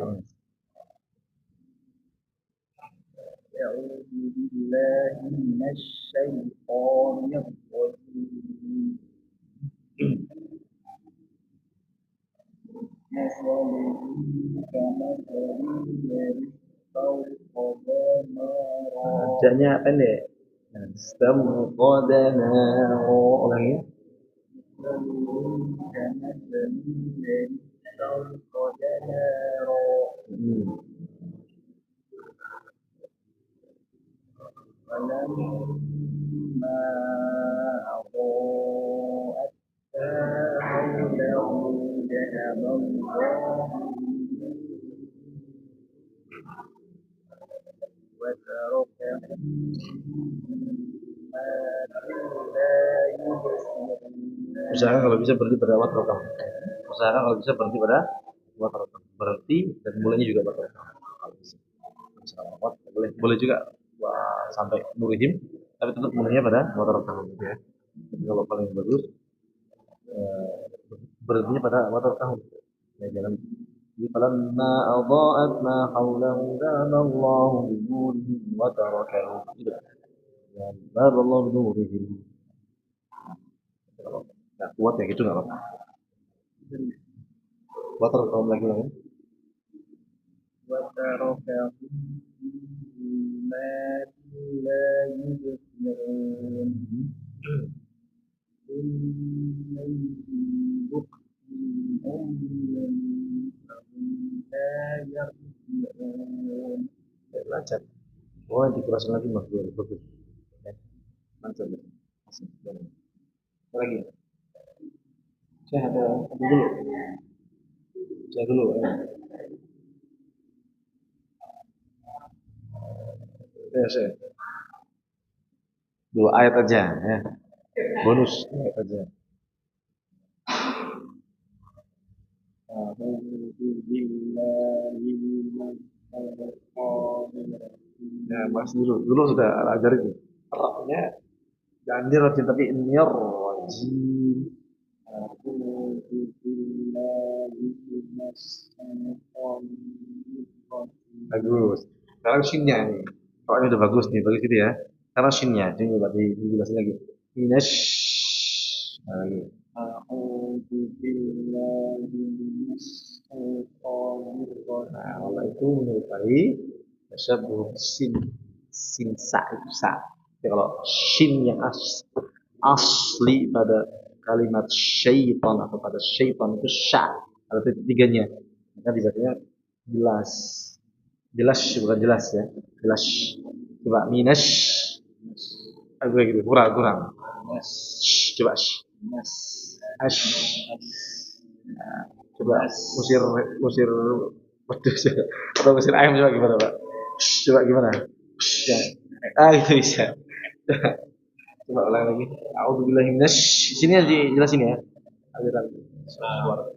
أعوذ بالله من الشيطان الرجيم مثله كمثل الذي استوقد نارا Bacanya pendek. Istamqada naro. Ulangi. كمثل الذي استوقد نارا فلما أضاءت ما حوله ذهب الله وتركهم ما لا يبصرون. Usahakan kalau bisa berhenti pada watrokam. Usahakan kalau bisa berhenti pada watrokam. Berhenti dan mulainya juga watrokam. Kalau bisa. Boleh juga sampai nurihim, tapi tetap mulainya pada watrokam. Ya. Kalau paling bagus berhentinya pada watrokam. Ya, jangan falamma adaa'at ma hawlahu dhahaba Allahu bi nurihim wa tarakahum dhahaba Allahu bi nurihim. Nah, kuat ya gitu nggak apa-apa. Kuat terus kalau lagi lagi. وتركهم في ظلمات لا يبصرون إنهم بكم عمي فهم لا يرجعون. Lancar. Oh, dikerasin lagi mas, biar bagus. Ya, lancar. Lagi. Saya ada dulu. Saya dulu. Ya. Saya. 2 ayat aja ya. Bonus ayat aja. Nah, mas dulu sudah ajar itu. Arabnya jangan dirajin tapi nir wajib. Bagus. Sekarang shinnya nih. Pokoknya udah bagus nih, bagus gitu ya. Sekarang shinnya, ini coba dijelasin lagi. Minash. Nah, lagi. Nah, Allah itu menyerupai tasyabuh sin sa itu sa. Jadi kalau shin yang asli pada kalimat syaitan atau pada syaitan itu sya, ada titik tiganya. Maka dibacanya jelas. Jelas bukan jelas ya. Jelas. Coba minash. Agak gitu, kurang. Coba ash. Coba musir wedus atau musir ayam coba gimana Pak? Coba gimana? Ya. Itu bisa. Coba ulang lagi. A'udzubillahi minasy. Sini aja jelasin ya. Aliran suara.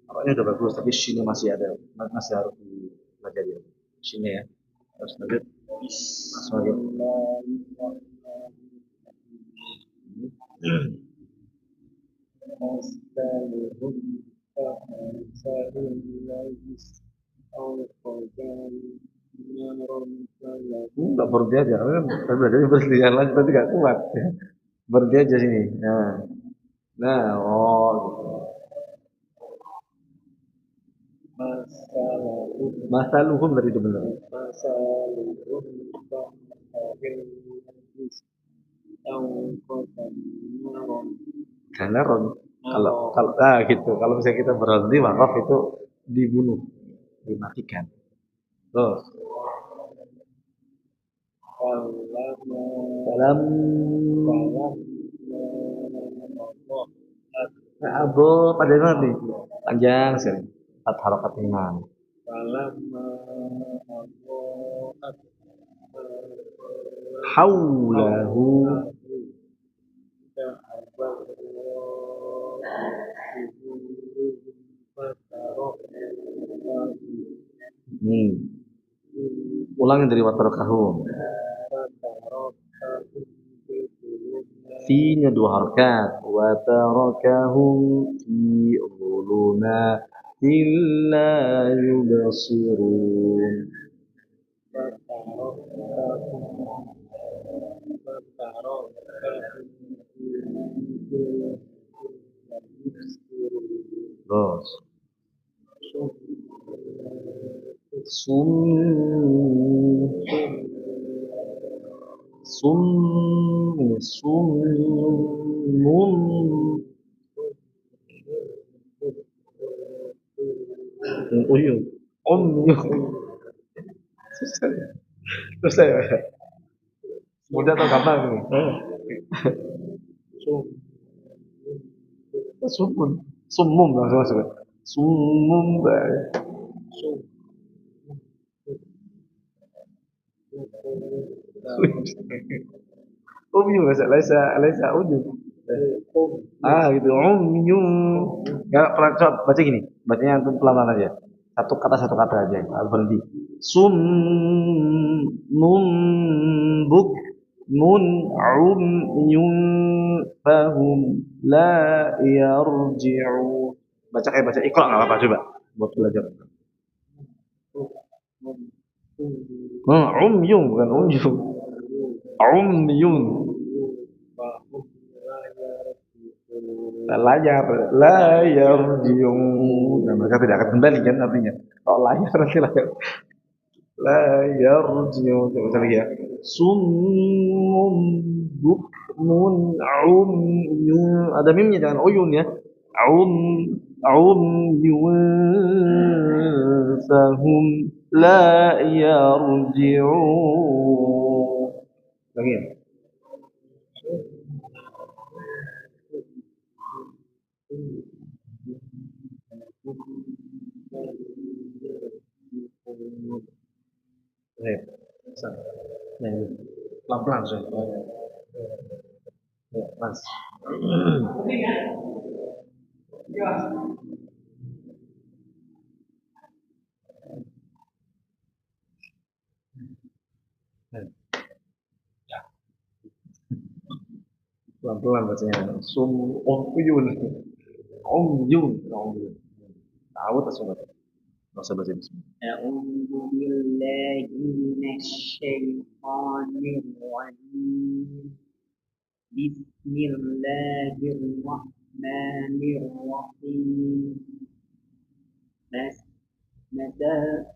Awalnya udah bagus tapi sini masih ada, masih harus dibaca dia. Sini ya. Terus lanjut. Langsung aja. Enggak berhenti aja, kan belajarnya berhenti yang lanjut nanti gak kuat. Berhenti aja sini. Nah, oh. Masaluhum tadi itu benar. Karena kalau gitu, kalau misalnya kita berhenti wakaf itu dibunuh, dimatikan. Terus dalam Abu pada nanti panjang sih, 4 harokat imam. Haulahu ulangin dari watarokahum. Fi-nya 2 harakat. Watarokahum fi dhulumatin la yubsirun. Terus susah ya. Mudah atau gampang ini? Sumum langsung masuk. Sumum umyu nggak laisa ujung. Gitu umyu. Nggak pernah coba baca gini. Bacanya pelan-pelan aja. Satu kata aja. Berhenti. Summun buk mun umyun fahum la yarji'un. Baca baca Iqra nggak apa-apa coba buat belajar. Umyun bukan umyun. Umyun. Layar, layar jiung. Nah, mereka tidak akan kembali kan artinya. Kalau layar nanti layar. Layar jiung. Coba lagi ya. Summun bukmun umyun. Ada mimnya jangan uyun ya. Umyun fahum la yarji'un. Lagi ya. Pelan-pelan sih. Ya, Mas. Pelan-pelan bacanya. Umyun. Umyun. Tahu tak sobat? Nggak usah baca bismillah. أعوذ بالله من الشيطان الرجيم بسم الله الرحمن الرحيم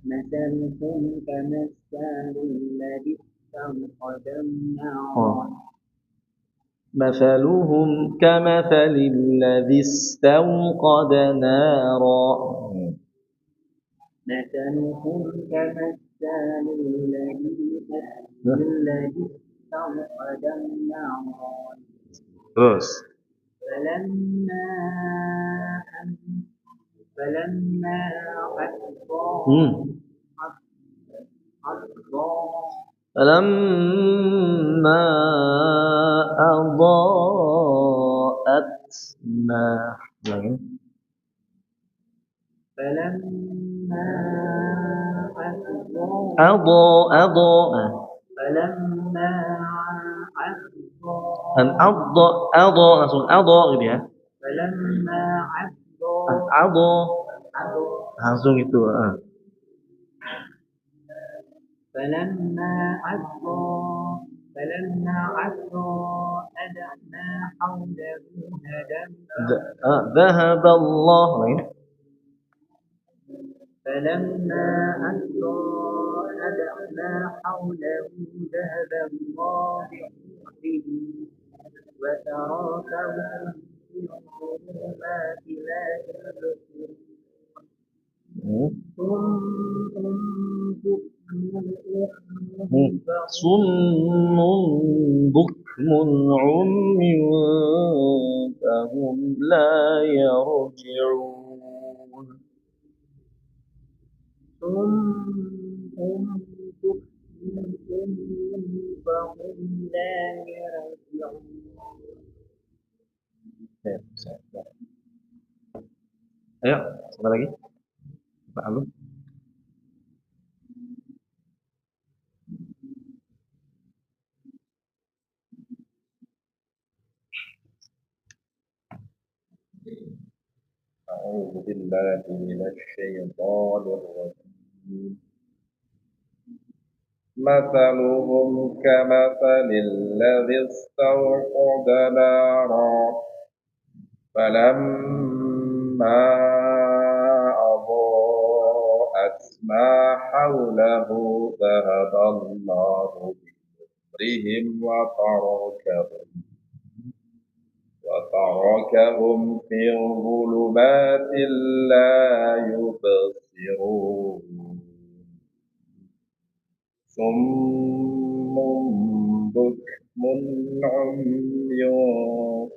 مثلكم كمثل الذي استوقد نارا مثلهم كمثل الذي استوقد نارا مثلهم كمثل الذي استوقد نارا terus فلما فلما أضاءت ما أضاء langsung أضاء gitu ya. Langsung itu. فلما عصوا أدعنا حوله ذهب الله فلما عصوا أدعنا حوله ذهب الله بحكمه وتراكهم في الظلمات لا يبصرون صم بكم عمي فهم لا يرجعون فهم لا يرجعون Ayo, satu lagi. Pak Alun. أعوذ بالله من الشيطان الرجيم مثلهم كمثل الذي استوقد نارا فلما أضاءت ما حوله ذهب الله بنورهم وتركهم في ظلمات لا يبصرون صم بكم عمي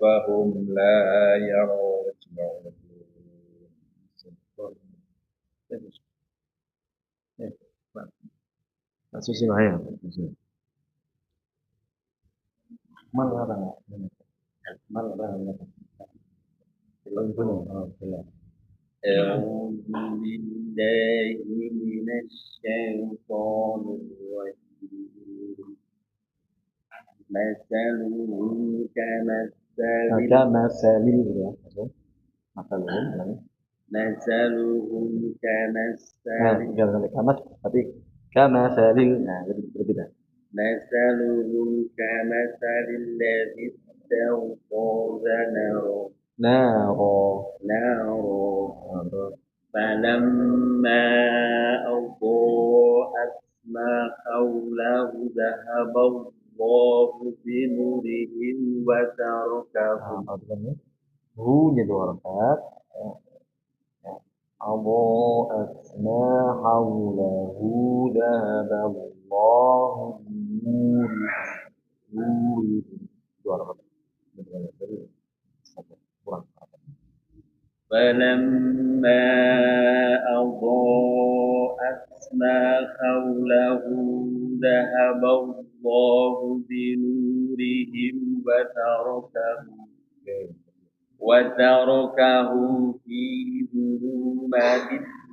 فهم لا يرجعون Susi bahaya. Mana orang? Mana orang? أعوذ بالله من الشيطان الرجيم مثلهم كمثل kama salil gitu ya. Masaluhum ulangi. مثلهم Nah, كمثل tinggal sampai kamat tapi kama salil. Nah, jadi berbeda. مثلهم كمثل الذي استوقد Naro. نارا فلما أضاءت ما حوله ذهب الله بنورهم وتركهم Nah, kalau ini hu-nya dua harakat. أضاءت ما حوله ذهب الله بنورهم dua harakat. Jadi satu kurang. فلما أضاءت ما حوله ذهب الله بنورهم وتركهم في ظلمات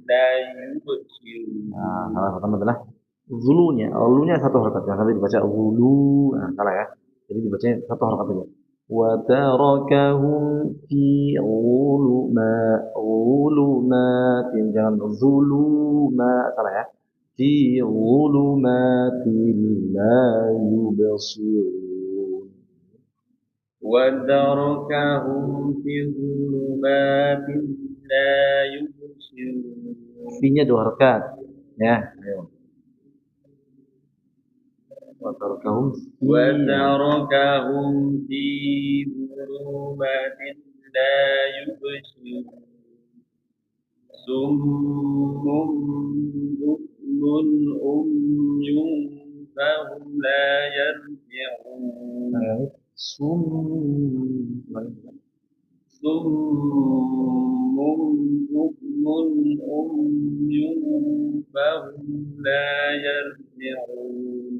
لا يبصرون. Nah, salah pertama adalah zulunya. Lunya satu harakat. Jangan sampai dibaca zulu. Nah, salah ya. Jadi dibacanya satu harakat saja. وتركهم في ظلمات jangan ظلمات salah ya في ظلمات لا يبصرون وتركهم في ظلمات لا يبصرون. fi-nya dua harakat ya ayo وتركهم في ظلمات لا يبصرون صم بكم عمي فهم لا يرجعون sum صم بكم عمي فهم لا يرجعون.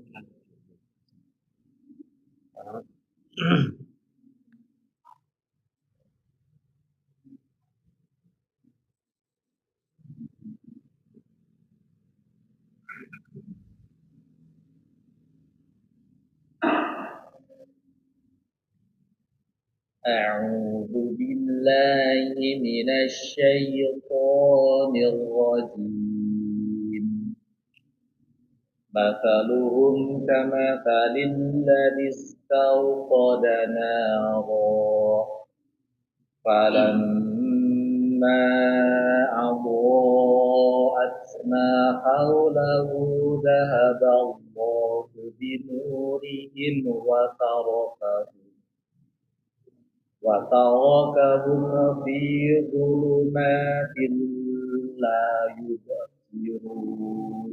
أعوذ بالله من الشيطان الرجيم. مثلهم كمثل الذي استوقد نارا فلما أضاءت ما حوله ذهب الله بنورهم وتركهم في ظلمات لا يبصرون.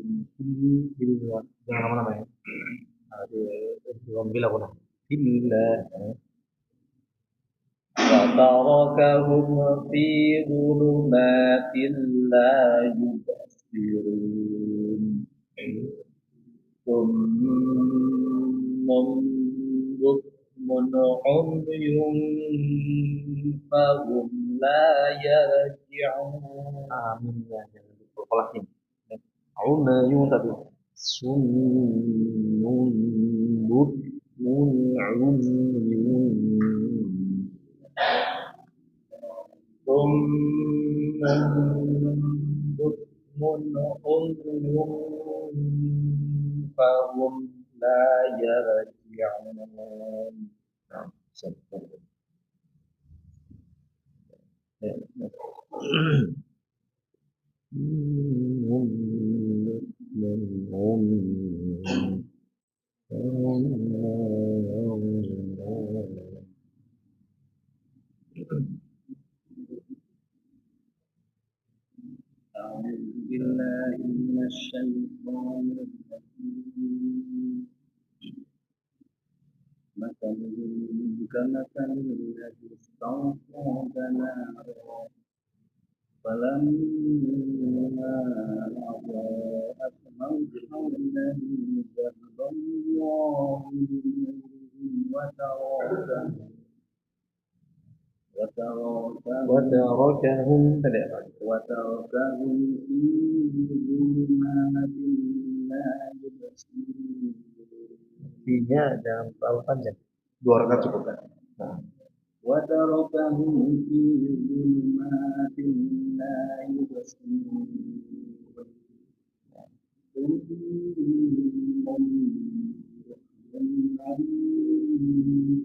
jangan lama-lama ya belum bila kuna illa وتركهم في ظلمات لا يبصرون ثم بكم عمي فهم لا يرجعون. amin ya jangan diperkolahin umayun tapi sunnun bukmun umyun ثم بكم عمي فهم لا يرجعون. أعوذ بالله من الشيطان الرجيم. مثلهم كمثل الذي استوقد نارا فلما أضاءت ما حوله ذهب الله بنورهم وتركهم وتركهم في ظلمات لا يبصرون. Fi-nya jangan terlalu panjang dua rakaat cukup kan nah وتركهم في ظلمات لا يبصرون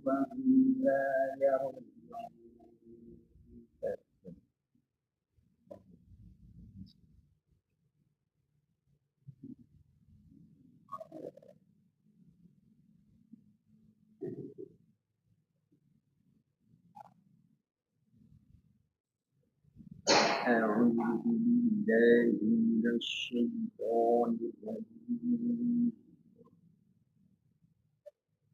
فهم لا يرجعون أعوذ بالله من الشيطان الرجيم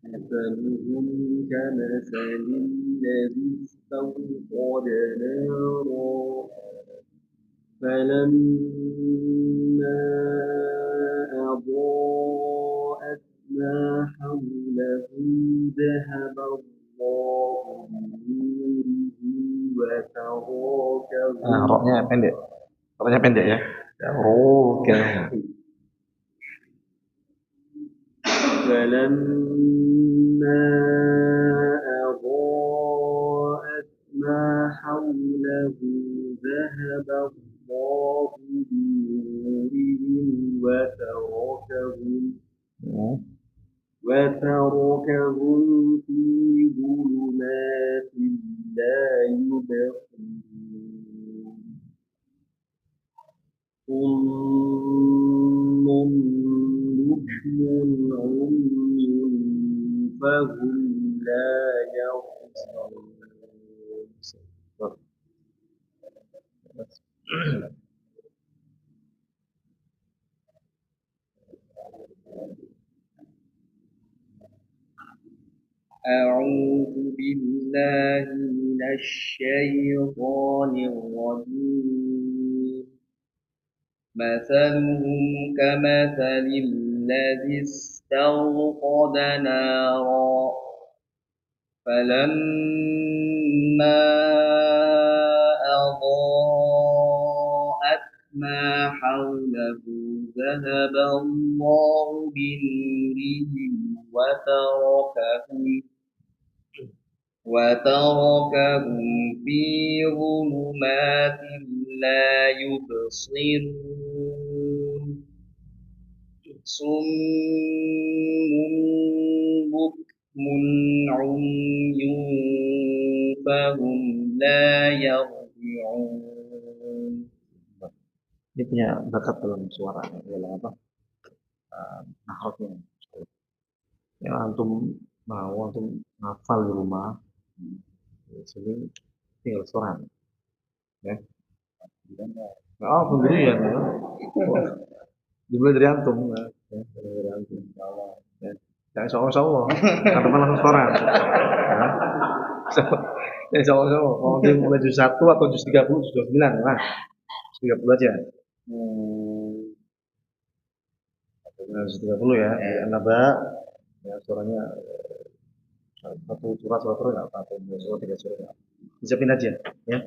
مثلهم كمثل الذي استوقد نارا فلما أضاءت ما حوله ذهب الله بنوره وتركهم Roknya pendek. Roknya pendek ya. Oke. فلما أضاءت ما حوله ذهب الله بنورهم وتركهم في ظلمات لا يبصرون صم بكم عمي فهم لا يرجعون أعوذ بالله من الشيطان الرجيم مثلهم كمثل الذي استوقد نارا فلما أضاءت ما حوله ذهب الله بنورهم وتركهم في ظلمات لا يبصرون صم بكم عمي فهم لا يرجعون. Ini punya bakat dalam suara, dalam apa? Nahrofnya. Yang antum mau antum hafal di rumah, sini tinggal suara. Ya. Oh, pendirian ya. Dimulai dari antum, ya. Dari antum. Ya. Jangan solo-solo, karena langsung suara. Ya, solo-solo. Mau mulai juz 1 atau juz 30, juz 29, nah. Juz 30 aja. Juz 30 ya. Naba, ya suaranya satu surat nggak apa-apa, dua surat, tiga surat nggak apa. Siapin aja, ya.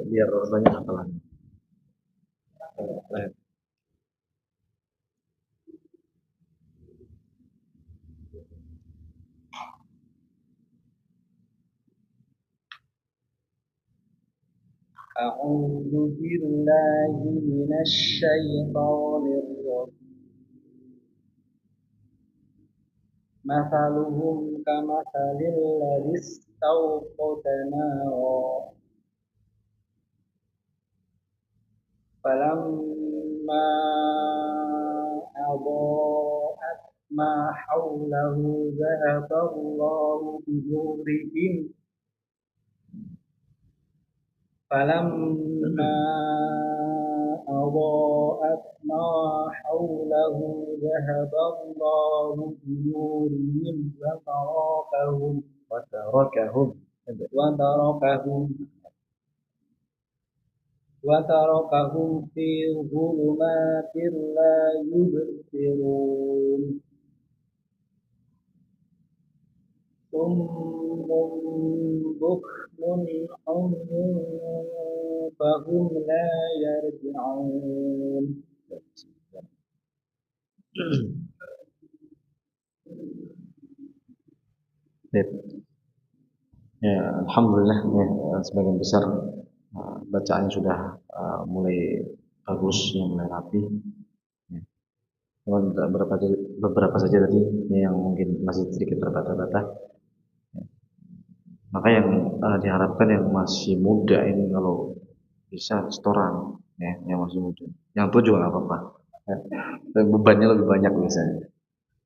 Biar banyak hafalan. أعوذ بالله من الشيطان الرجيم مثلهم كمثل الذي استوقد نارا فلما أضاءت ما حوله ذهب الله بنورهم فلما أضاءت ما حوله ذهب الله بنورهم وتركهم في ظلمات لا يبصرون صم بكم عمي فهم لا يرجعون. Ya, alhamdulillah ya, sebagian besar bacaannya sudah mulai bagus, mulai rapi. Ya. Cuma beberapa saja tadi ya, yang mungkin masih sedikit terbata-bata. Maka yang diharapkan yang masih muda ini kalau bisa setoran, ya, yang masih muda. Yang tua juga nggak apa-apa. Ya. Bebannya lebih banyak biasanya.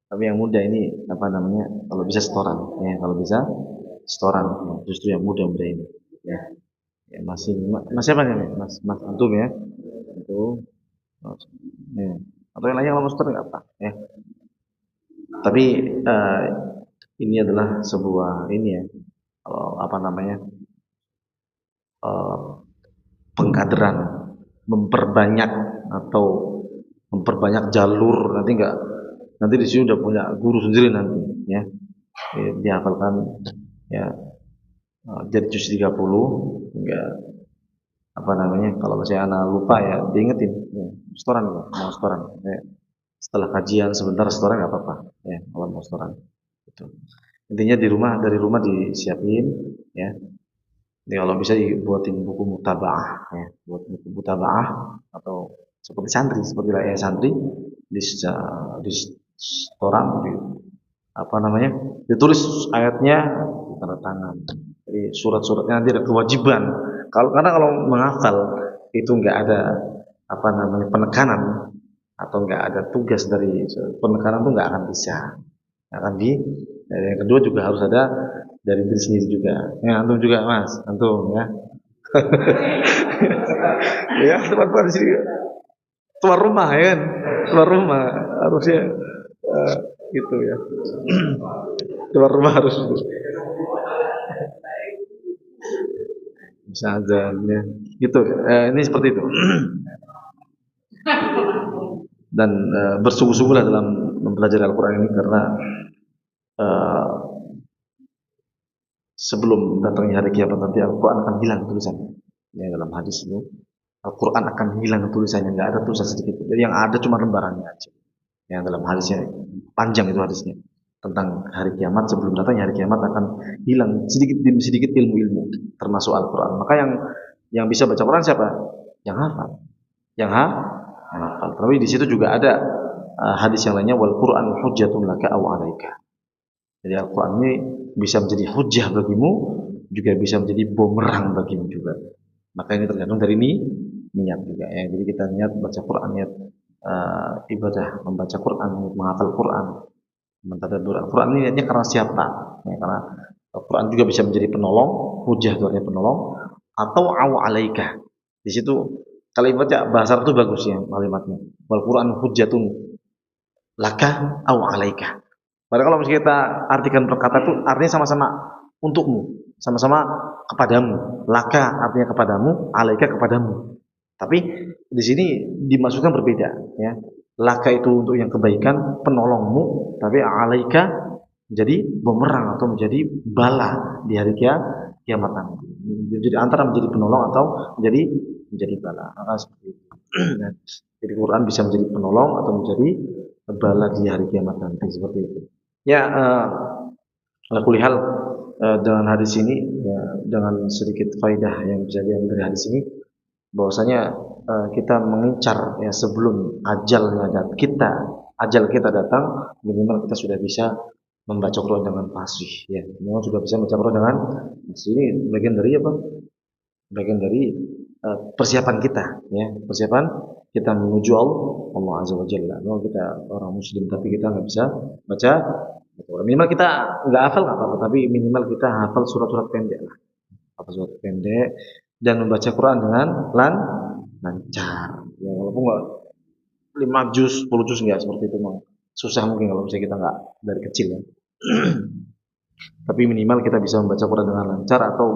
Tapi yang muda ini apa namanya? Kalau bisa setoran, ya, kalau bisa setoran. Ya, justru yang muda-muda ini, ya, ya masih apa nih, Mas Antum ya, itu, ya. Atau yang lainnya kalau mau setoran nggak apa, ya. Tapi ini adalah sebuah ini ya, apa namanya? eh, Pengkaderan, memperbanyak atau memperbanyak jalur, nanti di sini udah punya guru sendiri nanti ya, dihafalkan ya, jadi juz 30 hingga apa namanya, kalau saya anak lupa ya diingetin ya, setoran ya, mau setoran ya. Setelah kajian sebentar setoran nggak apa-apa ya, kalau mau setoran itu. Intinya dari rumah disiapin ya. Jadi kalau bisa dibuatin buku mutabaah ya, buat buku mutabaah atau seperti seperti layar santri di setoran, di apa namanya, ditulis ayatnya, tanda tangan. Jadi surat-suratnya nanti ada kewajiban. Karena kalau menghafal itu nggak ada apa namanya penekanan atau nggak ada tugas dari penekanan tuh nggak akan bisa, nggak akan di. Dan yang kedua juga harus ada dari diri sendiri juga. Ya, antum juga mas, antum ya. Ya, teman-teman di sini tuan rumah ya kan, tuan rumah harusnya gitu ya. Tuan rumah harus bisa azannya gitu. Ini seperti itu. Dan bersungguh-sungguhlah dalam mempelajari Al-Quran ini karena sebelum datangnya hari kiamat nanti Al-Quran akan hilang tulisannya. Ya, dalam hadis itu Al-Quran akan hilang tulisannya, nggak ada tulisan sedikit. Jadi yang ada cuma lembarannya aja. Yang dalam hadisnya panjang itu hadisnya tentang hari kiamat, sebelum datangnya hari kiamat akan hilang sedikit demi sedikit ilmu-ilmu termasuk Al-Quran. Maka yang bisa baca Quran siapa? Yang hafal. Yang hafal. Tapi di situ juga ada hadis yang lainnya, wal Quran hujjatun laka aw 'alaika. Jadi Al-Quran ini bisa menjadi hujjah bagimu, juga bisa menjadi bumerang bagimu juga. Maka ini tergantung dari niat juga ya. Jadi kita niat baca Quran, niat ibadah membaca Quran, menghafal Quran, mentadabbur Al-Quran, ini niatnya karena siapa? Ya, karena Al-Quran juga bisa menjadi penolong, hujjah itu artinya penolong, atau aw 'alaika. Di situ kalimatnya bahasa Arab itu bagus ya kalimatnya. Wal Quran hujjatun laka aw 'alaika. Padahal kalau misalnya kita artikan perkata itu artinya sama-sama untukmu, sama-sama kepadamu. Laka artinya kepadamu, 'alaika kepadamu. Tapi di sini dimaksudkan berbeda ya. Laka itu untuk yang kebaikan, penolongmu, tapi 'alaika jadi bumerang atau menjadi bala di hari kiamat nanti. Jadi antara menjadi penolong atau menjadi bala. Maka seperti itu. Jadi Quran bisa menjadi penolong atau menjadi bala di hari kiamat nanti, seperti itu. Ya, ala kulli hal, dengan hadis ini ya, dengan sedikit faidah yang bisa diambil dari hadis ini, bahwasanya kita mengincar ya sebelum ajal kita datang, minimal kita sudah bisa membaca Quran dengan fasih ya. Minimal sudah bisa membaca Quran dengan fasih. Ini bagian dari apa? Bagian dari persiapan kita ya, persiapan kita menuju Allah Azza wa Jalla. Kalau kita orang muslim tapi kita nggak bisa baca Quran, minimal kita nggak hafal nggak apa-apa, tapi minimal kita hafal surat-surat pendek lah, hafal surat pendek dan membaca Quran dengan lancar. Ya, walaupun nggak 5 juz, 10 juz nggak seperti itu, memang susah mungkin kalau misalnya kita nggak dari kecil ya. Tapi minimal kita bisa membaca Quran dengan lancar atau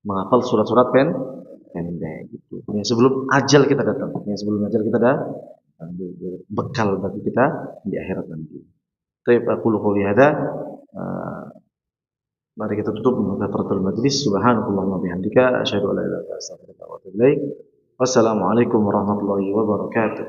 menghafal surat-surat pendek gitu. Ya, sebelum ajal kita datang, ya, sebelum ajal kita ada bekal bagi kita di akhirat nanti. Baik, aku qouli hada. Mari kita tutup muhadaratul majlis. Subhanakallahumma bihamdika asyhadu an la ilaha illa anta astaghfiruka wa atubu ilaik. Wassalamualaikum warahmatullahi wabarakatuh.